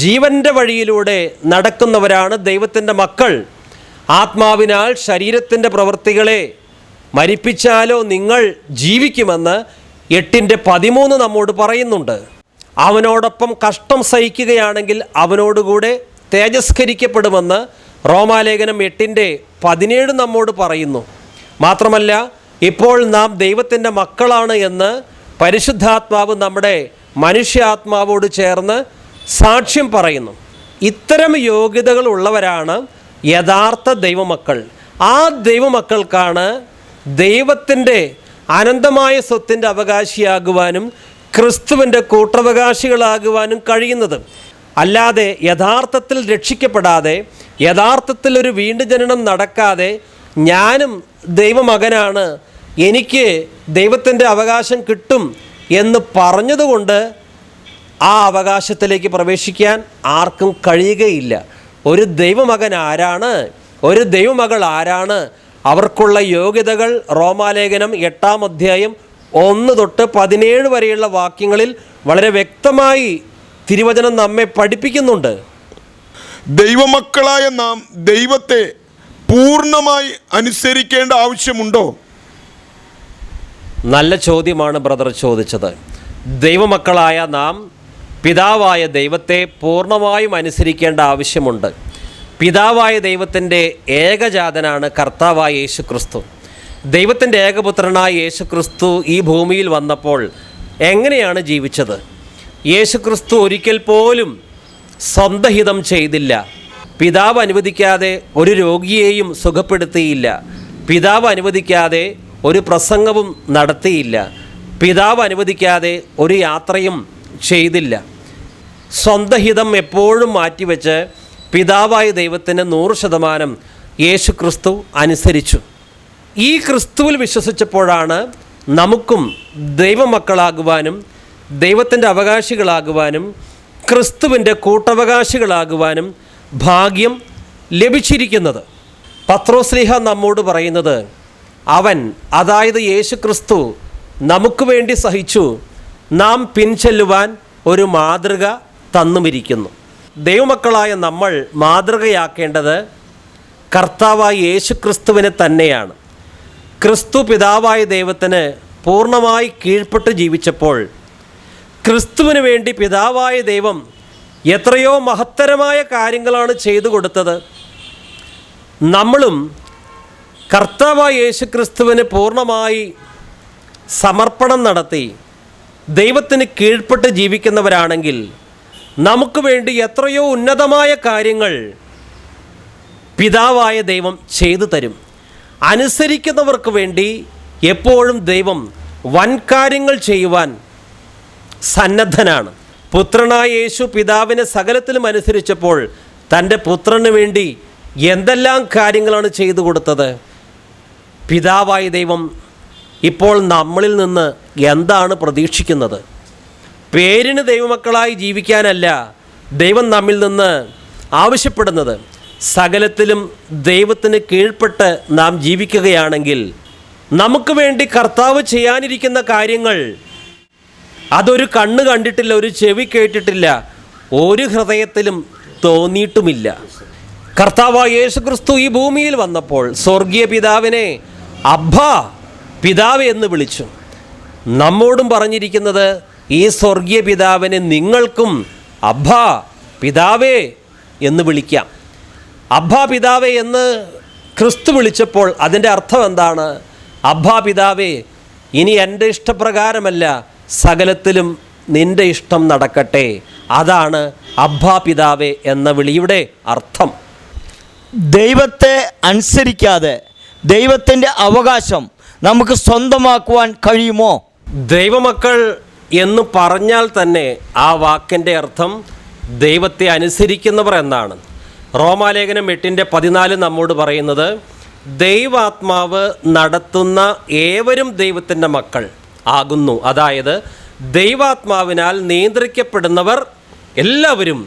ജീവൻ്റെ വഴിയിലൂടെ നടക്കുന്നവരാണ് ദൈവത്തിൻ്റെ മക്കൾ. ആത്മാവിനാൽ ശരീരത്തിൻ്റെ പ്രവൃത്തികളെ മരിപ്പിച്ചാലോ നിങ്ങൾ ജീവിക്കുമെന്ന് 8:13 നമ്മോട് പറയുന്നുണ്ട്. അവനോടൊപ്പം കഷ്ടം സഹിക്കുകയാണെങ്കിൽ അവനോടുകൂടെ തേജസ്കരിക്കപ്പെടുമെന്ന് റോമാലേഖനം 8:17 നമ്മോട് പറയുന്നു. മാത്രമല്ല ഇപ്പോൾ നാം ദൈവത്തിൻ്റെ മക്കളാണ് എന്ന് പരിശുദ്ധാത്മാവ് നമ്മുടെ മനുഷ്യാത്മാവോട് ചേർന്ന് സാക്ഷ്യം പറയുന്നു. ഇത്തരം യോഗ്യതകൾ ഉള്ളവരാണ് യഥാർത്ഥ ദൈവമക്കൾ. ആ ദൈവമക്കൾക്കാണ് ദൈവത്തിൻ്റെ അനന്തമായ സ്വത്തിൻ്റെ അവകാശിയാകുവാനും ക്രിസ്തുവിൻ്റെ കൂട്ടവകാശികളാകുവാനും കഴിയുന്നത്. അല്ലാതെ യഥാർത്ഥത്തിൽ രക്ഷിക്കപ്പെടാതെ യഥാർത്ഥത്തിൽ ഒരു വീണ്ടും ജനനം നടക്കാതെ ഞാനും ദൈവമകനാണ്, എനിക്ക് ദൈവത്തിൻ്റെ അവകാശം കിട്ടും എന്ന് പറഞ്ഞതുകൊണ്ട് ആ അവകാശത്തിലേക്ക് പ്രവേശിക്കാൻ ആർക്കും കഴിയുകയില്ല. ഒരു ദൈവമകൻ ആരാണ്, ഒരു ദൈവമകൾ ആരാണ്, അവർക്കുള്ള യോഗ്യതകൾ റോമാലേഖനം 8-ാം അധ്യായം 1 തൊട്ട് 17 വരെയുള്ള വാക്യങ്ങളിൽ വളരെ വ്യക്തമായി തിരുവചനം നമ്മെ പഠിപ്പിക്കുന്നുണ്ട്. ദൈവമക്കളായ നാം ദൈവത്തെ പൂർണ്ണമായി അനുസരിക്കേണ്ട ആവശ്യമുണ്ടോ? നല്ല ചോദ്യമാണ് ബ്രദർ ചോദിച്ചത്. ദൈവമക്കളായ നാം പിതാവായ ദൈവത്തെ പൂർണ്ണമായും അനുസരിക്കേണ്ട ആവശ്യമുണ്ട്. പിതാവായ ദൈവത്തിൻ്റെ ഏകജാതനാണ് കർത്താവായ യേശു ക്രിസ്തു. ദൈവത്തിൻ്റെ ഏകപുത്രനായ യേശു ക്രിസ്തു ഈ ഭൂമിയിൽ വന്നപ്പോൾ എങ്ങനെയാണ് ജീവിച്ചത്? യേശു ക്രിസ്തു ഒരിക്കൽ പോലും സ്വന്തം ഹിതം ചെയ്തില്ല. പിതാവ് അനുവദിക്കാതെ ഒരു രോഗിയെയും സുഖപ്പെടുത്തിയില്ല. പിതാവ് അനുവദിക്കാതെ ഒരു പ്രസംഗവും നടത്തിയില്ല. പിതാവ് അനുവദിക്കാതെ ഒരു യാത്രയും ചെയ്തില്ല. സ്വന്തം ഹിതം എപ്പോഴും മാറ്റിവെച്ച് പിതാവായ ദൈവത്തിന് 100% യേശു ക്രിസ്തു അനുസരിച്ചു. ഈ ക്രിസ്തുവിൽ വിശ്വസിച്ചപ്പോഴാണ് നമുക്കും ദൈവമക്കളാകുവാനും ദൈവത്തിൻ്റെ അവകാശികളാകുവാനും ക്രിസ്തുവിൻ്റെ കൂട്ടവകാശികളാകുവാനും ഭാഗ്യം ലഭിച്ചിരിക്കുന്നത്. പത്രോസ്ലീഹ നമ്മോട് പറയുന്നത് അവൻ, അതായത് യേശു ക്രിസ്തു നമുക്ക് വേണ്ടി സഹിച്ചു, നാം പിൻചെല്ലുവാൻ ഒരു മാതൃക തന്നുമിരിക്കുന്നു. ദൈവമക്കളായ നമ്മൾ മാതൃകയാക്കേണ്ടത് കർത്താവായ യേശു ക്രിസ്തുവിനെ തന്നെയാണ്. ക്രിസ്തു പിതാവായ ദൈവത്തിന് പൂർണ്ണമായി കീഴ്പ്പെട്ട് ജീവിച്ചപ്പോൾ ക്രിസ്തുവിന് വേണ്ടി പിതാവായ ദൈവം എത്രയോ മഹത്തരമായ കാര്യങ്ങളാണ് ചെയ്തു കൊടുത്തത്. നമ്മളും കർത്താവായ യേശു ക്രിസ്തുവിന് പൂർണ്ണമായി സമർപ്പണം നടത്തി ദൈവത്തിന് കീഴ്പ്പെട്ട് ജീവിക്കുന്നവരാണെങ്കിൽ നമുക്ക് വേണ്ടി എത്രയോ ഉന്നതമായ കാര്യങ്ങൾ പിതാവായ ദൈവം ചെയ്തു തരും. അനുസരിക്കുന്നവർക്ക് വേണ്ടി എപ്പോഴും ദൈവം വൻ കാര്യങ്ങൾ ചെയ്യുവാൻ സന്നദ്ധനാണ്. പുത്രനായ യേശു പിതാവിനെ സകലത്തിലും അനുസരിച്ചപ്പോൾ തൻ്റെ പുത്രന് വേണ്ടി എന്തെല്ലാം കാര്യങ്ങളാണ് ചെയ്തു കൊടുത്തത്. പിതാവായ ദൈവം ഇപ്പോൾ നമ്മളിൽ നിന്ന് എന്താണ് പ്രതീക്ഷിക്കുന്നത്? പേരിന് ദൈവമക്കളായി ജീവിക്കാനല്ല ദൈവം നമ്മിൽ നിന്ന് ആവശ്യപ്പെടുന്നത്. സകലത്തിലും ദൈവത്തിന് കീഴ്പ്പെട്ട് നാം ജീവിക്കുകയാണെങ്കിൽ നമുക്ക് വേണ്ടി കർത്താവ് ചെയ്യാനിരിക്കുന്ന കാര്യങ്ങൾ അതൊരു കണ്ണ് കണ്ടിട്ടില്ല, ഒരു ചെവി കേട്ടിട്ടില്ല, ഒരു ഹൃദയത്തിലും തോന്നിയിട്ടുമില്ല. കർത്താവായ യേശു ക്രിസ്തു ഈ ഭൂമിയിൽ വന്നപ്പോൾ സ്വർഗീയ പിതാവിനെ അബ്ബാ പിതാവ് എന്ന് വിളിച്ചു. നമ്മോടും പറഞ്ഞിരിക്കുന്നത് ഈ സ്വർഗീയ പിതാവിനെ നിങ്ങൾക്കും അബ്ബാ പിതാവേ എന്ന് വിളിക്കാം. അബ്ബാ പിതാവേ എന്ന് ക്രിസ്തു വിളിച്ചപ്പോൾ അതിൻ്റെ അർത്ഥം എന്താണ്? അബ്ബാ പിതാവേ, ഇനി എൻ്റെ ഇഷ്ടപ്രകാരമല്ല, സകലത്തിലും നിൻ്റെ ഇഷ്ടം നടക്കട്ടെ. അതാണ് അബ്ബാ പിതാവേ എന്ന വിളിയുടെ അർത്ഥം. ദൈവത്തെ അനുസരിക്കാതെ ദൈവത്തിൻ്റെ അവകാശം നമുക്ക് സ്വന്തമാക്കുവാൻ കഴിയുമോ? ദൈവമക്കൾ എന്ന് പറഞ്ഞാൽ തന്നെ ആ വാക്കിൻ്റെ അർത്ഥം ദൈവത്തെ അനുസരിക്കുന്നവർ എന്നാണ്. റോമാലേഖനം 8:14 നമ്മോട് പറയുന്നത്, ദൈവാത്മാവ് നടത്തുന്ന ഏവരും ദൈവത്തിൻ്റെ മക്കൾ ആകുന്നു. അതായത് ദൈവാത്മാവിനാൽ നിയന്ത്രിക്കപ്പെടുന്നവർ എല്ലാവരും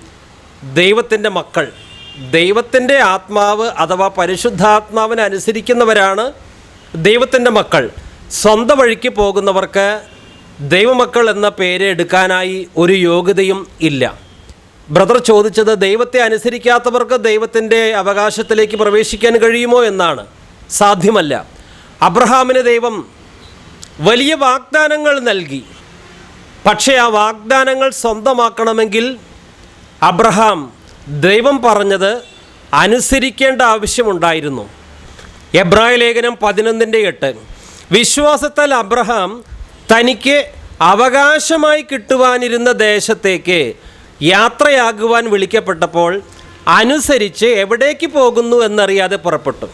ദൈവത്തിൻ്റെ മക്കൾ. ദൈവത്തിൻ്റെ ആത്മാവ് അഥവാ പരിശുദ്ധാത്മാവിനെ അനുസരിക്കുന്നവരാണ് ദൈവത്തിൻ്റെ മക്കൾ. സ്വന്തം വഴിക്ക് പോകുന്നവർക്ക് ദൈവമക്കൾ എന്ന പേര് എടുക്കാനായി ഒരു യോഗ്യതയും ഇല്ല. ബ്രദർ ചോദിച്ചത് ദൈവത്തെ അനുസരിക്കാത്തവർക്ക് ദൈവത്തിൻ്റെ അവകാശത്തിലേക്ക് പ്രവേശിക്കാൻ കഴിയുമോ എന്നാണ്. സാധ്യമല്ല. അബ്രഹാമിന് ദൈവം വലിയ വാഗ്ദാനങ്ങൾ നൽകി. പക്ഷേ ആ വാഗ്ദാനങ്ങൾ സ്വന്തമാക്കണമെങ്കിൽ അബ്രഹാം ദൈവം പറഞ്ഞത് അനുസരിക്കേണ്ട ആവശ്യമുണ്ടായിരുന്നു. എബ്രായ ലേഖനം 11:8, വിശ്വാസത്താൽ അബ്രഹാം തനിക്ക് അവകാശമായി കിട്ടുവാനിരുന്ന ദേശത്തേക്ക് യാത്രയാകുവാൻ വിളിക്കപ്പെട്ടപ്പോൾ അനുസരിച്ച് എവിടേക്ക് പോകുന്നു എന്നറിയാതെ പുറപ്പെട്ടു.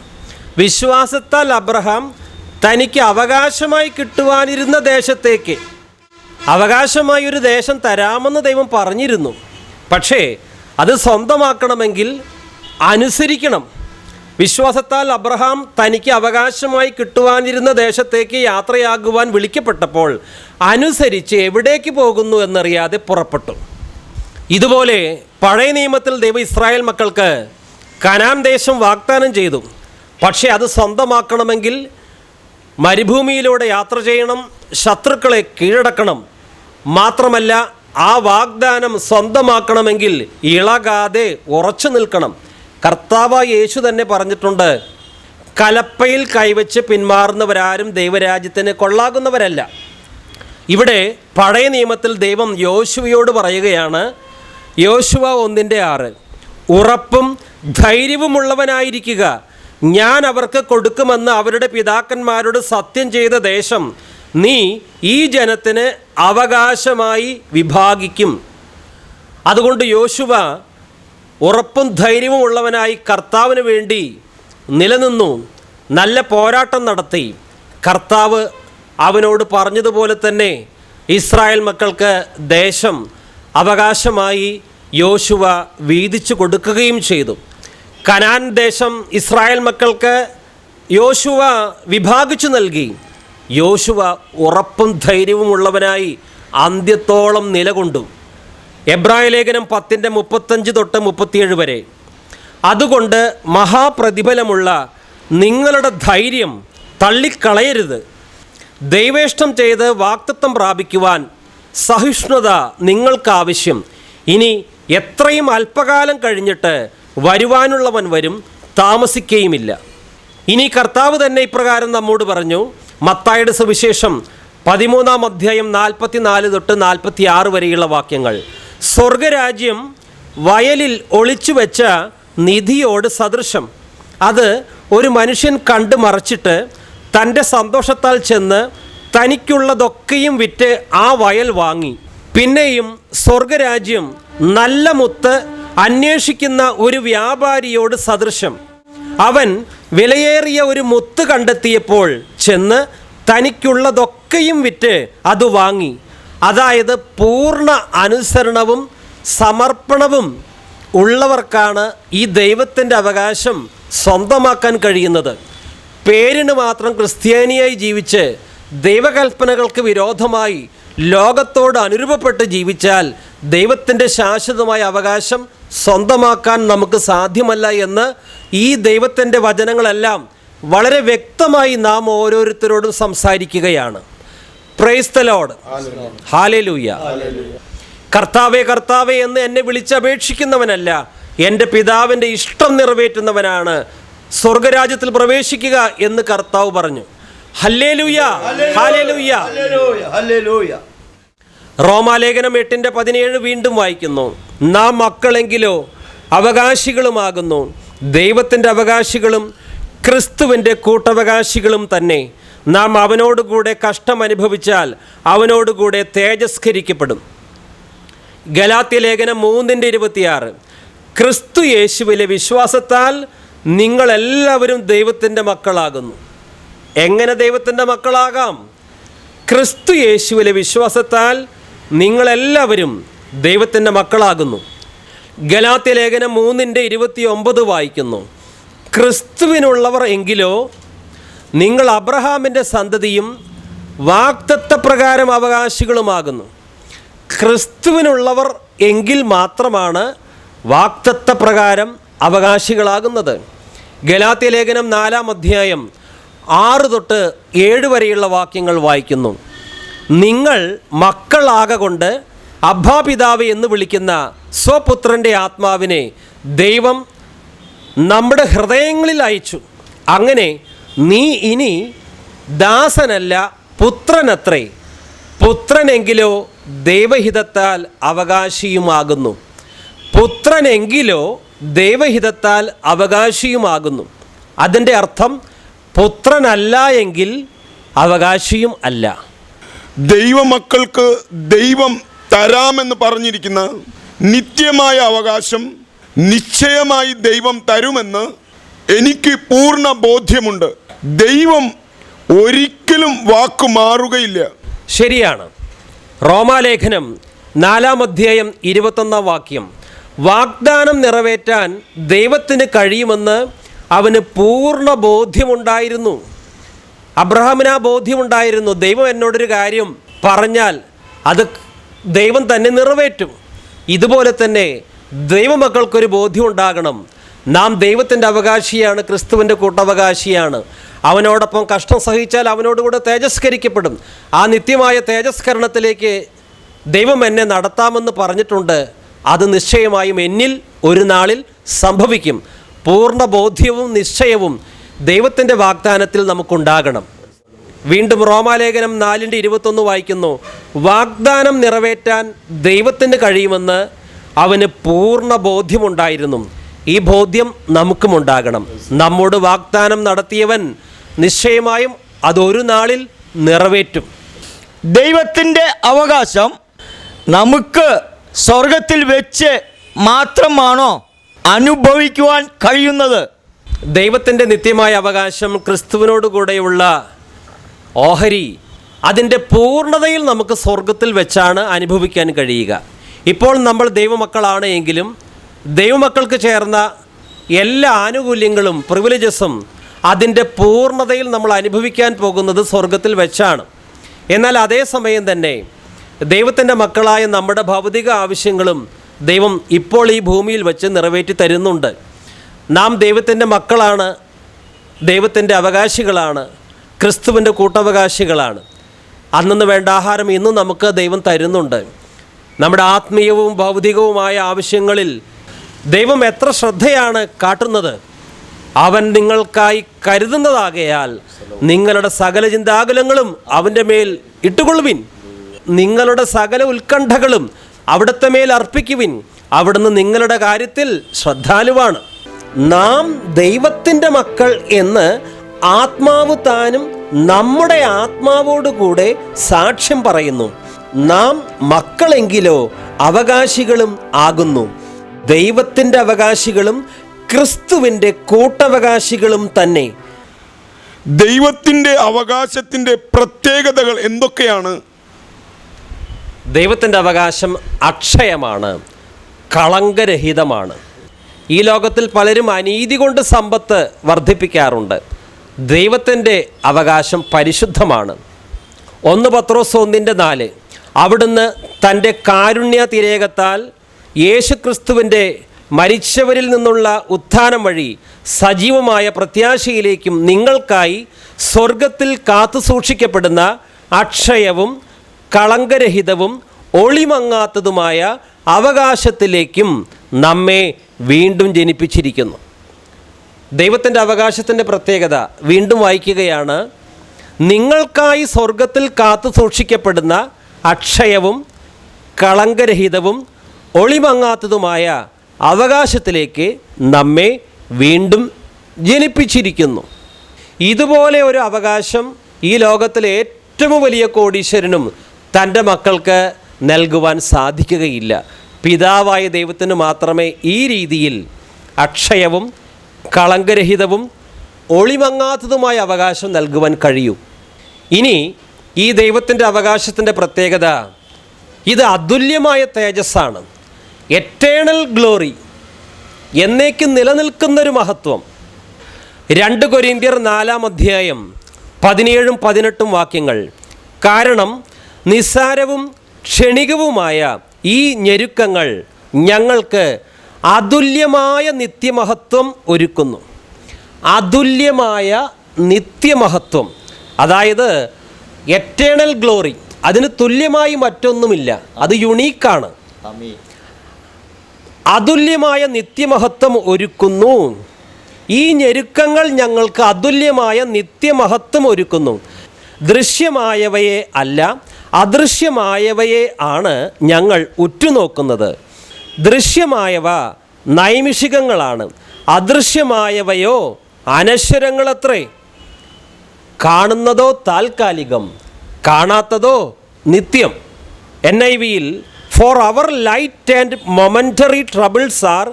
വിശ്വാസത്താൽ അബ്രഹാം തനിക്ക് അവകാശമായി കിട്ടുവാനിരുന്ന ദേശത്തേക്ക്, അവകാശമായി ഒരു ദേശം തരാമെന്ന് ദൈവം പറഞ്ഞിരുന്നു. പക്ഷേ അത് സ്വന്തമാക്കണമെങ്കിൽ അനുസരിക്കണം. വിശ്വാസത്താൽ അബ്രഹാം തനിക്ക് അവകാശമായി കിട്ടുവാനിരുന്ന ദേശത്തേക്ക് യാത്രയാകുവാൻ വിളിക്കപ്പെട്ടപ്പോൾ അനുസരിച്ച് എവിടേക്ക് പോകുന്നു എന്നറിയാതെ പുറപ്പെട്ടു. ഇതുപോലെ പഴയ നിയമത്തിൽ ദൈവം ഇസ്രായേൽ മക്കൾക്ക് കനാൻ ദേശം വാഗ്ദാനം ചെയ്തു. പക്ഷേ അത് സ്വന്തമാക്കണമെങ്കിൽ മരുഭൂമിയിലൂടെ യാത്ര ചെയ്യണം, ശത്രുക്കളെ കീഴടക്കണം. മാത്രമല്ല ആ വാഗ്ദാനം സ്വന്തമാക്കണമെങ്കിൽ ഇളകാതെ ഉറച്ചു നിൽക്കണം. കർത്താവായ യേശു തന്നെ പറഞ്ഞിട്ടുണ്ട്, കലപ്പയിൽ കൈവച്ച് പിന്മാറുന്നവരാരും ദൈവരാജ്യത്തിന് കൊള്ളാകുന്നവരല്ല. ഇവിടെ പഴയ നിയമത്തിൽ ദൈവം യോശുവയോട് പറയുകയാണ്, യോശുവ 1:6, ഉറപ്പും ധൈര്യവുമുള്ളവനായിരിക്കുക, ഞാൻ അവർക്ക് കൊടുക്കുമെന്ന് അവരുടെ പിതാക്കന്മാരോട് സത്യം ചെയ്ത ദേശം നീ ഈ ജനത്തിന് അവകാശമായി വിഭാഗിക്കും. അതുകൊണ്ട് യോശുവ ഉറപ്പും ധൈര്യവും ഉള്ളവനായി കർത്താവിന് വേണ്ടി നിലനിന്നു, നല്ല പോരാട്ടം നടത്തി. കർത്താവ് അവനോട് പറഞ്ഞതുപോലെ തന്നെ ഇസ്രായേൽ മക്കൾക്ക് ദേശം അവകാശമായി യോശുവ വീതിച്ചു കൊടുക്കുകയും ചെയ്തു. കനാൻ ദേശം ഇസ്രായേൽ മക്കൾക്ക് യോശുവ വിഭാഗിച്ചു നൽകി. യോശുവ ഉറപ്പും ധൈര്യവും ഉള്ളവനായി അന്ത്യത്തോളം നിലകൊണ്ടു. എബ്രായ ലേഖനം 10:35-37 വരെ, അതുകൊണ്ട് മഹാപ്രതിഫലമുള്ള നിങ്ങളുടെ ധൈര്യം തള്ളിക്കളയരുത്. ദൈവേഷ്ടം ചെയ്ത് വാഗ്ദത്തം പ്രാപിക്കുവാൻ സഹിഷ്ണുത നിങ്ങൾക്കാവശ്യം. ഇനി എത്രയും അല്പകാലം കഴിഞ്ഞിട്ട് വരുവാനുള്ളവൻ വരും, താമസിക്കുകയുമില്ല. ഇനി കർത്താവ് തന്നെ ഇപ്രകാരം നമ്മോട് പറഞ്ഞു. മത്തായിയുടെ സുവിശേഷം 13:44-46 വരെയുള്ള വാക്യങ്ങൾ, സ്വർഗരാജ്യം വയലിൽ ഒളിച്ചു വെച്ച നിധിയോട് സദൃശം. അത് ഒരു മനുഷ്യൻ കണ്ടു മറച്ചിട്ട് തൻ്റെ സന്തോഷത്താൽ ചെന്ന് തനിക്കുള്ളതൊക്കെയും വിറ്റ് ആ വയൽ വാങ്ങി. പിന്നെയും സ്വർഗരാജ്യം നല്ല മുത്ത് അന്വേഷിക്കുന്ന ഒരു വ്യാപാരിയോട് സദൃശം. അവൻ വിലയേറിയ ഒരു മുത്ത് കണ്ടെത്തിയപ്പോൾ ചെന്ന് തനിക്കുള്ളതൊക്കെയും വിറ്റ് അത് വാങ്ങി. അതായത് പൂർണ്ണ അനുസരണവും സമർപ്പണവും ഉള്ളവർക്കാണ് ഈ ദൈവത്തിൻ്റെ അവകാശം സ്വന്തമാക്കാൻ കഴിയുന്നത്. പേരിന് മാത്രം ക്രിസ്ത്യാനിയായി ജീവിച്ച് ദൈവകൽപ്പനകൾക്ക് വിരോധമായി ലോകത്തോട് അനുരൂപപ്പെട്ട് ജീവിച്ചാൽ ദൈവത്തിൻ്റെ ശാശ്വതമായ അവകാശം സ്വന്തമാക്കാൻ നമുക്ക് സാധ്യമല്ല എന്ന് ഈ ദൈവത്തിൻ്റെ വചനങ്ങളെല്ലാം വളരെ വ്യക്തമായി നാം ഓരോരുത്തരോടും സംസാരിക്കുകയാണ്. Praise the Lord, hallelujah. കർത്താവേ കർത്താവേ എന്ന് എന്നെ വിളിച്ചപേക്ഷിക്കുന്നവനല്ല, എൻ്റെ പിതാവിൻ്റെ ഇഷ്ടം നിറവേറ്റുന്നവനാണ് സ്വർഗരാജ്യത്തിൽ പ്രവേശിക്കുക എന്ന് കർത്താവ് പറഞ്ഞു. Hallelujah, hallelujah. റോമാലേഖനം 8:17 വീണ്ടും വായിക്കുന്നു, നാം മക്കളെങ്കിലോ അവകാശികളുമാകുന്നു, ദൈവത്തിൻ്റെ അവകാശികളും ക്രിസ്തുവിൻ്റെ കൂട്ടവകാശികളും തന്നെ. നാം അവനോടുകൂടെ കഷ്ടം അനുഭവിച്ചാൽ അവനോടുകൂടെ തേജസ്കരിക്കപ്പെടും. ഗലാത്യലേഖനം 3:26 ക്രിസ്തു യേശുവിലെ വിശ്വാസത്താൽ നിങ്ങളെല്ലാവരും ദൈവത്തിൻ്റെ മക്കളാകുന്നു. എങ്ങനെ ദൈവത്തിൻ്റെ മക്കളാകാം? ക്രിസ്തു യേശുവിലെ വിശ്വാസത്താൽ നിങ്ങളെല്ലാവരും ദൈവത്തിൻ്റെ മക്കളാകുന്നു. ഗലാത്യലേഖനം 3:29 വായിക്കുന്നു, ക്രിസ്തുവിനുള്ളവർ എങ്കിലോ നിങ്ങൾ അബ്രഹാമിൻ്റെ സന്തതിയും വാഗ്ദത്തപ്രകാരം അവകാശികളുമാകുന്നു. ക്രിസ്തുവിനുള്ളവർ എങ്കിൽ മാത്രമാണ് വാഗ്ദത്തപ്രകാരം അവകാശികളാകുന്നത്. ഗലാത്യലേഖനം 4:6-7 വരെയുള്ള വാക്യങ്ങൾ വായിക്കുന്നു, നിങ്ങൾ മക്കളാകൊണ്ട് അബ്ബാ പിതാവേ എന്ന് വിളിക്കുന്ന സ്വപുത്രൻ്റെ ആത്മാവിനെ ദൈവം നമ്മുടെ ഹൃദയങ്ങളിൽ അയച്ചു. അങ്ങനെ നീ ഇനി ദാസനല്ല പുത്രനത്രേ, പുത്രനെങ്കിലോ ദൈവഹിതത്താൽ അവകാശിയുമാകുന്നു. പുത്രനെങ്കിലോ ദൈവഹിതത്താൽ അവകാശിയുമാകുന്നു. അതിൻ്റെ അർത്ഥം പുത്രനല്ല എങ്കിൽ അവകാശിയും അല്ല. ദൈവമക്കൾക്ക് ദൈവം തരാമെന്ന് പറഞ്ഞിരിക്കുന്ന നിത്യമായ അവകാശം നിശ്ചയമായി ദൈവം തരുമെന്ന് എനിക്ക് പൂർണ്ണ ബോധ്യമുണ്ട്. ദൈവം ഒരിക്കലും വാക്കു മാറുകയില്ല. ശരിയാണ്. റോമാലേഖനം 4:21 വാക്യം, വാഗ്ദാനം നിറവേറ്റാൻ ദൈവത്തിന് കഴിയുമെന്ന് അവന് പൂർണ്ണ ബോധ്യമുണ്ടായിരുന്നു. അബ്രഹാമിന് ആ ബോധ്യമുണ്ടായിരുന്നു, ദൈവം എന്നോടൊരു കാര്യം പറഞ്ഞാൽ അത് ദൈവം തന്നെ നിറവേറ്റും. ഇതുപോലെ തന്നെ ദൈവമക്കൾക്കൊരു ബോധ്യം ഉണ്ടാകണം, നാം ദൈവത്തിൻ്റെ അവകാശിയാണ്, ക്രിസ്തുവിൻ്റെ കൂട്ടവകാശിയാണ്. അവനോടൊപ്പം കഷ്ടം സഹിച്ചാൽ അവനോടുകൂടെ തേജസ്കരിക്കപ്പെടും. ആ നിത്യമായ തേജസ്കരണത്തിലേക്ക് ദൈവം എന്നെ നടത്താമെന്ന് പറഞ്ഞിട്ടുണ്ട്. അത് നിശ്ചയമായും എന്നിൽ ഒരു നാളിൽ സംഭവിക്കും. പൂർണ്ണ ബോധ്യവും നിശ്ചയവും ദൈവത്തിൻ്റെ വാഗ്ദാനത്തിൽ നമുക്കുണ്ടാകണം. വീണ്ടും റോമാലേഖനം 4:21 വായിക്കുന്നു, വാഗ്ദാനം നിറവേറ്റാൻ ദൈവത്തിന് കഴിയുമെന്ന് അവന് പൂർണ്ണ ബോധ്യമുണ്ടായിരുന്നു. ഈ ബോധ്യം നമുക്കുമുണ്ടാകണം. നമ്മോട് വാഗ്ദാനം നടത്തിയവൻ നിശ്ചയമായും അതൊരു നാളിൽ നിറവേറ്റും. ദൈവത്തിൻ്റെ അവകാശം നമുക്ക് സ്വർഗത്തിൽ വെച്ച് മാത്രമാണോ അനുഭവിക്കുവാൻ കഴിയുന്നത്? ദൈവത്തിൻ്റെ നിത്യമായ അവകാശം ക്രിസ്തുവിനോടുകൂടെയുള്ള ഓഹരി അതിൻ്റെ പൂർണ്ണതയിൽ നമുക്ക് സ്വർഗത്തിൽ വെച്ചാണ് അനുഭവിക്കാൻ കഴിയുക. ഇപ്പോൾ നമ്മൾ ദൈവമക്കളാണ് എങ്കിലും ദൈവമക്കൾക്ക് ചേർന്ന എല്ലാ ആനുകൂല്യങ്ങളും പ്രിവിലേജസും അതിൻ്റെ പൂർണ്ണതയിൽ നമ്മൾ അനുഭവിക്കാൻ പോകുന്നത് സ്വർഗത്തിൽ വെച്ചാണ്. എന്നാൽ അതേസമയം തന്നെ ദൈവത്തിൻ്റെ മക്കളായ നമ്മുടെ ഭൗതിക ആവശ്യങ്ങളും ദൈവം ഇപ്പോൾ ഈ ഭൂമിയിൽ വെച്ച് നിറവേറ്റി തരുന്നുണ്ട്. നാം ദൈവത്തിൻ്റെ മക്കളാണ്, ദൈവത്തിൻ്റെ അവകാശികളാണ്, ക്രിസ്തുവിൻ്റെ കൂട്ടവകാശികളാണ്. അന്നു വേണ്ട ആഹാരം ഇന്നും നമുക്ക് ദൈവം തരുന്നുണ്ട്. നമ്മുടെ ആത്മീയവും ഭൗതികവുമായ ആവശ്യങ്ങളിൽ ദൈവം എത്ര ശ്രദ്ധയാണ് കാട്ടുന്നത്. അവൻ നിങ്ങൾക്കായി കരുതുന്നതാകയാൽ നിങ്ങളുടെ സകല ചിന്താകുലങ്ങളും അവൻ്റെ മേൽ ഇട്ടുകൊള്ളുവിൻ. നിങ്ങളുടെ സകല ഉത്കണ്ഠകളും അവിടുത്തെ മേൽ അർപ്പിക്കുവിൻ. അവിടുന്ന് നിങ്ങളുടെ കാര്യത്തിൽ ശ്രദ്ധാലുവാണ്. നാം ദൈവത്തിൻ്റെ മക്കൾ എന്ന് ആത്മാവ് താനും നമ്മുടെ ആത്മാവോടുകൂടെ സാക്ഷ്യം പറയുന്നു. നാം മക്കളെങ്കിലോ അവകാശികളും ആകുന്നു, ദൈവത്തിൻ്റെ അവകാശികളും ക്രിസ്തുവിൻ്റെ കൂട്ടവകാശികളും തന്നെ. ദൈവത്തിൻ്റെ അവകാശത്തിൻ്റെ പ്രത്യേകതകൾ എന്തൊക്കെയാണ്? ദൈവത്തിൻ്റെ അവകാശം അക്ഷയമാണ്, കളങ്കരഹിതമാണ്. ഈ ലോകത്തിൽ പലരും അനീതി കൊണ്ട് സമ്പത്ത് വർദ്ധിപ്പിക്കാറുണ്ട്. ദൈവത്തിൻ്റെ അവകാശം പരിശുദ്ധമാണ്. 1 പത്രോസ് 1:4 അവിടുന്ന് തൻ്റെ കാരുണ്യതിരേകത്താൽ യേശുക്രിസ്തുവിൻ്റെ മരിച്ചവരിൽ നിന്നുള്ള ഉത്ഥാനം വഴി സജീവമായ പ്രത്യാശയിലേക്കും നിങ്ങൾക്കായി സ്വർഗത്തിൽ കാത്തു സൂക്ഷിക്കപ്പെടുന്ന അക്ഷയവും കളങ്കരഹിതവും ഒളിമങ്ങാത്തതുമായ അവകാശത്തിലേക്കും നമ്മെ വീണ്ടും ജനിപ്പിച്ചിരിക്കുന്നു. ദൈവത്തിൻ്റെ അവകാശത്തിൻ്റെ പ്രത്യേകത വീണ്ടും വായിക്കുകയാണ്. നിങ്ങൾക്കായി സ്വർഗത്തിൽ കാത്തു സൂക്ഷിക്കപ്പെടുന്ന അക്ഷയവും കളങ്കരഹിതവും ഒളിമങ്ങാത്തതുമായ അവകാശത്തിലേക്ക് നമ്മെ വീണ്ടും ജനിപ്പിച്ചിരിക്കുന്നു. ഇതുപോലെ ഒരു അവകാശം ഈ ലോകത്തിലെ ഏറ്റവും വലിയ കോടീശ്വരനും തൻ്റെ മക്കൾക്ക് നൽകുവാൻ സാധിക്കുകയില്ല. പിതാവായ ദൈവത്തിന് മാത്രമേ ഈ രീതിയിൽ അക്ഷയവും കളങ്കരഹിതവും ഒളിമങ്ങാത്തതുമായ അവകാശം നൽകുവാൻ കഴിയൂ. ഇനി ഈ ദൈവത്തിൻ്റെ അവകാശത്തിൻ്റെ പ്രത്യേകത, ഇത് അതുല്യമായ തേജസ്സാണ്. എറ്റേണൽ ഗ്ലോറി, എന്നേക്കും നിലനിൽക്കുന്നൊരു മഹത്വം. 2 കൊരിന്ത്യർ 4-ാം അധ്യായം 17-18 വാക്യങ്ങൾ. കാരണം നിസ്സാരവും ക്ഷണികവുമായ ഈ ഞെരുക്കങ്ങൾ ഞങ്ങൾക്ക് അതുല്യമായ നിത്യമഹത്വം ഒരുക്കുന്നു. അതുല്യമായ നിത്യമഹത്വം, അതായത് എറ്റേണൽ ഗ്ലോറി, അതിന് തുല്യമായി മറ്റൊന്നുമില്ല, അത് യുണീക്കാണ്. അതുല്യമായ നിത്യമഹത്വം ഒരുക്കുന്നു. ഈ ഞെരുക്കങ്ങൾ ഞങ്ങൾക്ക് അതുല്യമായ നിത്യമഹത്വം ഒരുക്കുന്നു. ദൃശ്യമായവയെ അല്ല, അദൃശ്യമായവയെ ആണ് ഞങ്ങൾ ഉറ്റുനോക്കുന്നത്. ദൃശ്യമായവ നൈമിഷികങ്ങളാണ്, അദൃശ്യമായവയോ അനശ്വരങ്ങളത്രേ. കാണുന്നതോ താൽക്കാലികം, കാണാത്തതോ നിത്യം. NIV-യിൽ for our light and momentary troubles are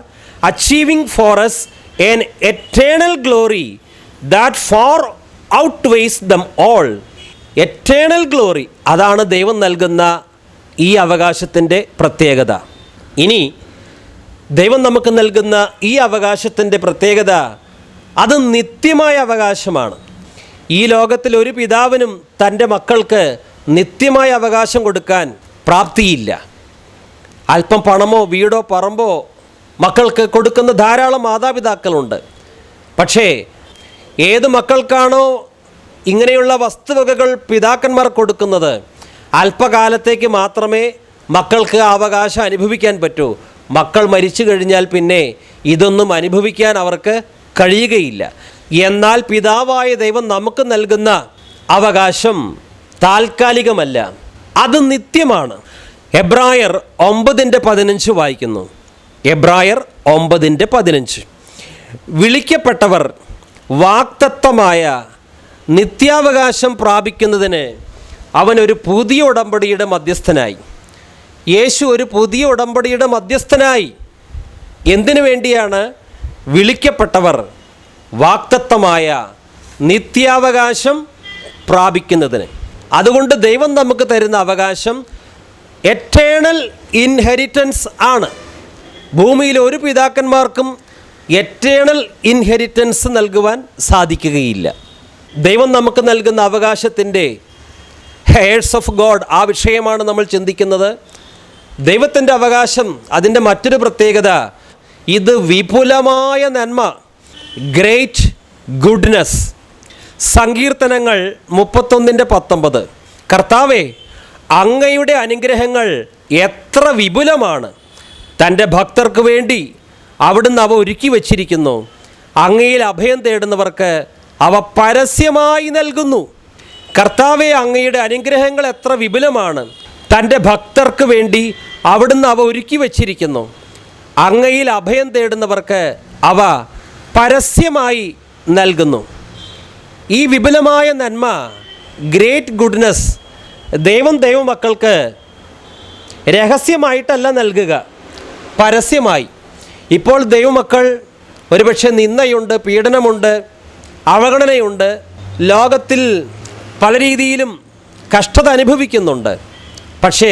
achieving for us an eternal glory that far outweighs them all. Eternal glory, അതാണ് ദൈവം നൽകുന്ന ഈ അവകാശത്തിൻ്റെ പ്രത്യേകത. ഇനി ദൈവം നമുക്ക് നൽകുന്ന ഈ അവകാശത്തിൻ്റെ പ്രത്യേകത, അത് നിത്യമായ അവകാശമാണ്. ഈ ലോകത്തിൽ ഒരു പിതാവിനും തൻ്റെ മക്കൾക്ക് നിത്യമായ അവകാശം കൊടുക്കാൻ പ്രാപ്തിയില്ല. അല്പം പണമോ വീടോ പറമ്പോ മക്കൾക്ക് കൊടുക്കുന്ന ധാരാളം മാതാപിതാക്കളുണ്ട്. പക്ഷേ ഏത് മക്കൾക്കാണോ ഇങ്ങനെയുള്ള വസ്തുവകകൾ പിതാക്കന്മാർ കൊടുക്കുന്നത്, അല്പകാലത്തേക്ക് മാത്രമേ മക്കൾക്ക് ആ അവകാശം അനുഭവിക്കാൻ പറ്റൂ. മക്കൾ മരിച്ചു കഴിഞ്ഞാൽ പിന്നെ ഇതൊന്നും അനുഭവിക്കാൻ അവർക്ക് കഴിയുകയില്ല. എന്നാൽ പിതാവായ ദൈവം നമുക്ക് നൽകുന്ന അവകാശം താൽക്കാലികമല്ല, അത് നിത്യമാണ്. എബ്രായർ 9:15 വായിക്കുന്നു. എബ്രായർ 9:15. വിളിക്കപ്പെട്ടവർ വാഗ്ദത്തമായ നിത്യാവകാശം പ്രാപിക്കുന്നതിന് അവനൊരു പുതിയ ഉടമ്പടിയുടെ മധ്യസ്ഥനായി. യേശു ഒരു പുതിയ ഉടമ്പടിയുടെ മധ്യസ്ഥനായി. എന്തിനു വേണ്ടിയാണ്? വിളിക്കപ്പെട്ടവർ വാഗ്ദത്തമായ നിത്യാവകാശം പ്രാപിക്കുന്നതിന്. അതുകൊണ്ട് ദൈവം നമുക്ക് തരുന്ന അവകാശം എറ്റേണൽ ഇൻഹെറിറ്റൻസ് ആണ്. ഭൂമിയിൽ ഒരു പിതാക്കന്മാർക്കും എറ്റേണൽ ഇൻഹെറിറ്റൻസ് നൽകുവാൻ സാധിക്കുകയില്ല. ദൈവം നമുക്ക് നൽകുന്ന അവകാശത്തിൻ്റെ ഹെയർസ് ഓഫ് ഗോഡ്, ആ വിഷയമാണ് നമ്മൾ ചിന്തിക്കുന്നത്. ദൈവത്തിൻ്റെ അവകാശം, അതിൻ്റെ മറ്റൊരു പ്രത്യേകത, ഇത് വിപുലമായ നന്മ, ഗ്രേറ്റ് ഗുഡ്നെസ്. സങ്കീർത്തനങ്ങൾ 31:19. കർത്താവേ, അങ്ങയുടെ അനുഗ്രഹങ്ങൾ എത്ര വിപുലമാണ്! തൻ്റെ ഭക്തർക്ക് വേണ്ടി അവിടുന്ന് അവ ഒരുക്കി വച്ചിരിക്കുന്നു. അങ്ങയിൽ അഭയം തേടുന്നവർക്ക് അവ പരസ്യമായി നൽകുന്നു. കർത്താവെ, അങ്ങയുടെ അനുഗ്രഹങ്ങൾ എത്ര വിപുലമാണ്! തൻ്റെ ഭക്തർക്ക് വേണ്ടി അവിടുന്ന് അവ ഒരുക്കി വച്ചിരിക്കുന്നു. അങ്ങയിൽ അഭയം തേടുന്നവർക്ക് അവ പരസ്യമായി നൽകുന്നു. ഈ വിപുലമായ നന്മ, ഗ്രേറ്റ് ഗുഡ്നെസ്, ദൈവം ദൈവമക്കൾക്ക് രഹസ്യമായിട്ടല്ല നൽകുക, പരസ്യമായി. ഇപ്പോൾ ദൈവമക്കൾ ഒരുപക്ഷെ നിന്ദയുണ്ട്, പീഡനമുണ്ട്, അവഗണനയുണ്ട്, ലോകത്തിൽ പല രീതിയിലും കഷ്ടത അനുഭവിക്കുന്നുണ്ട്. പക്ഷേ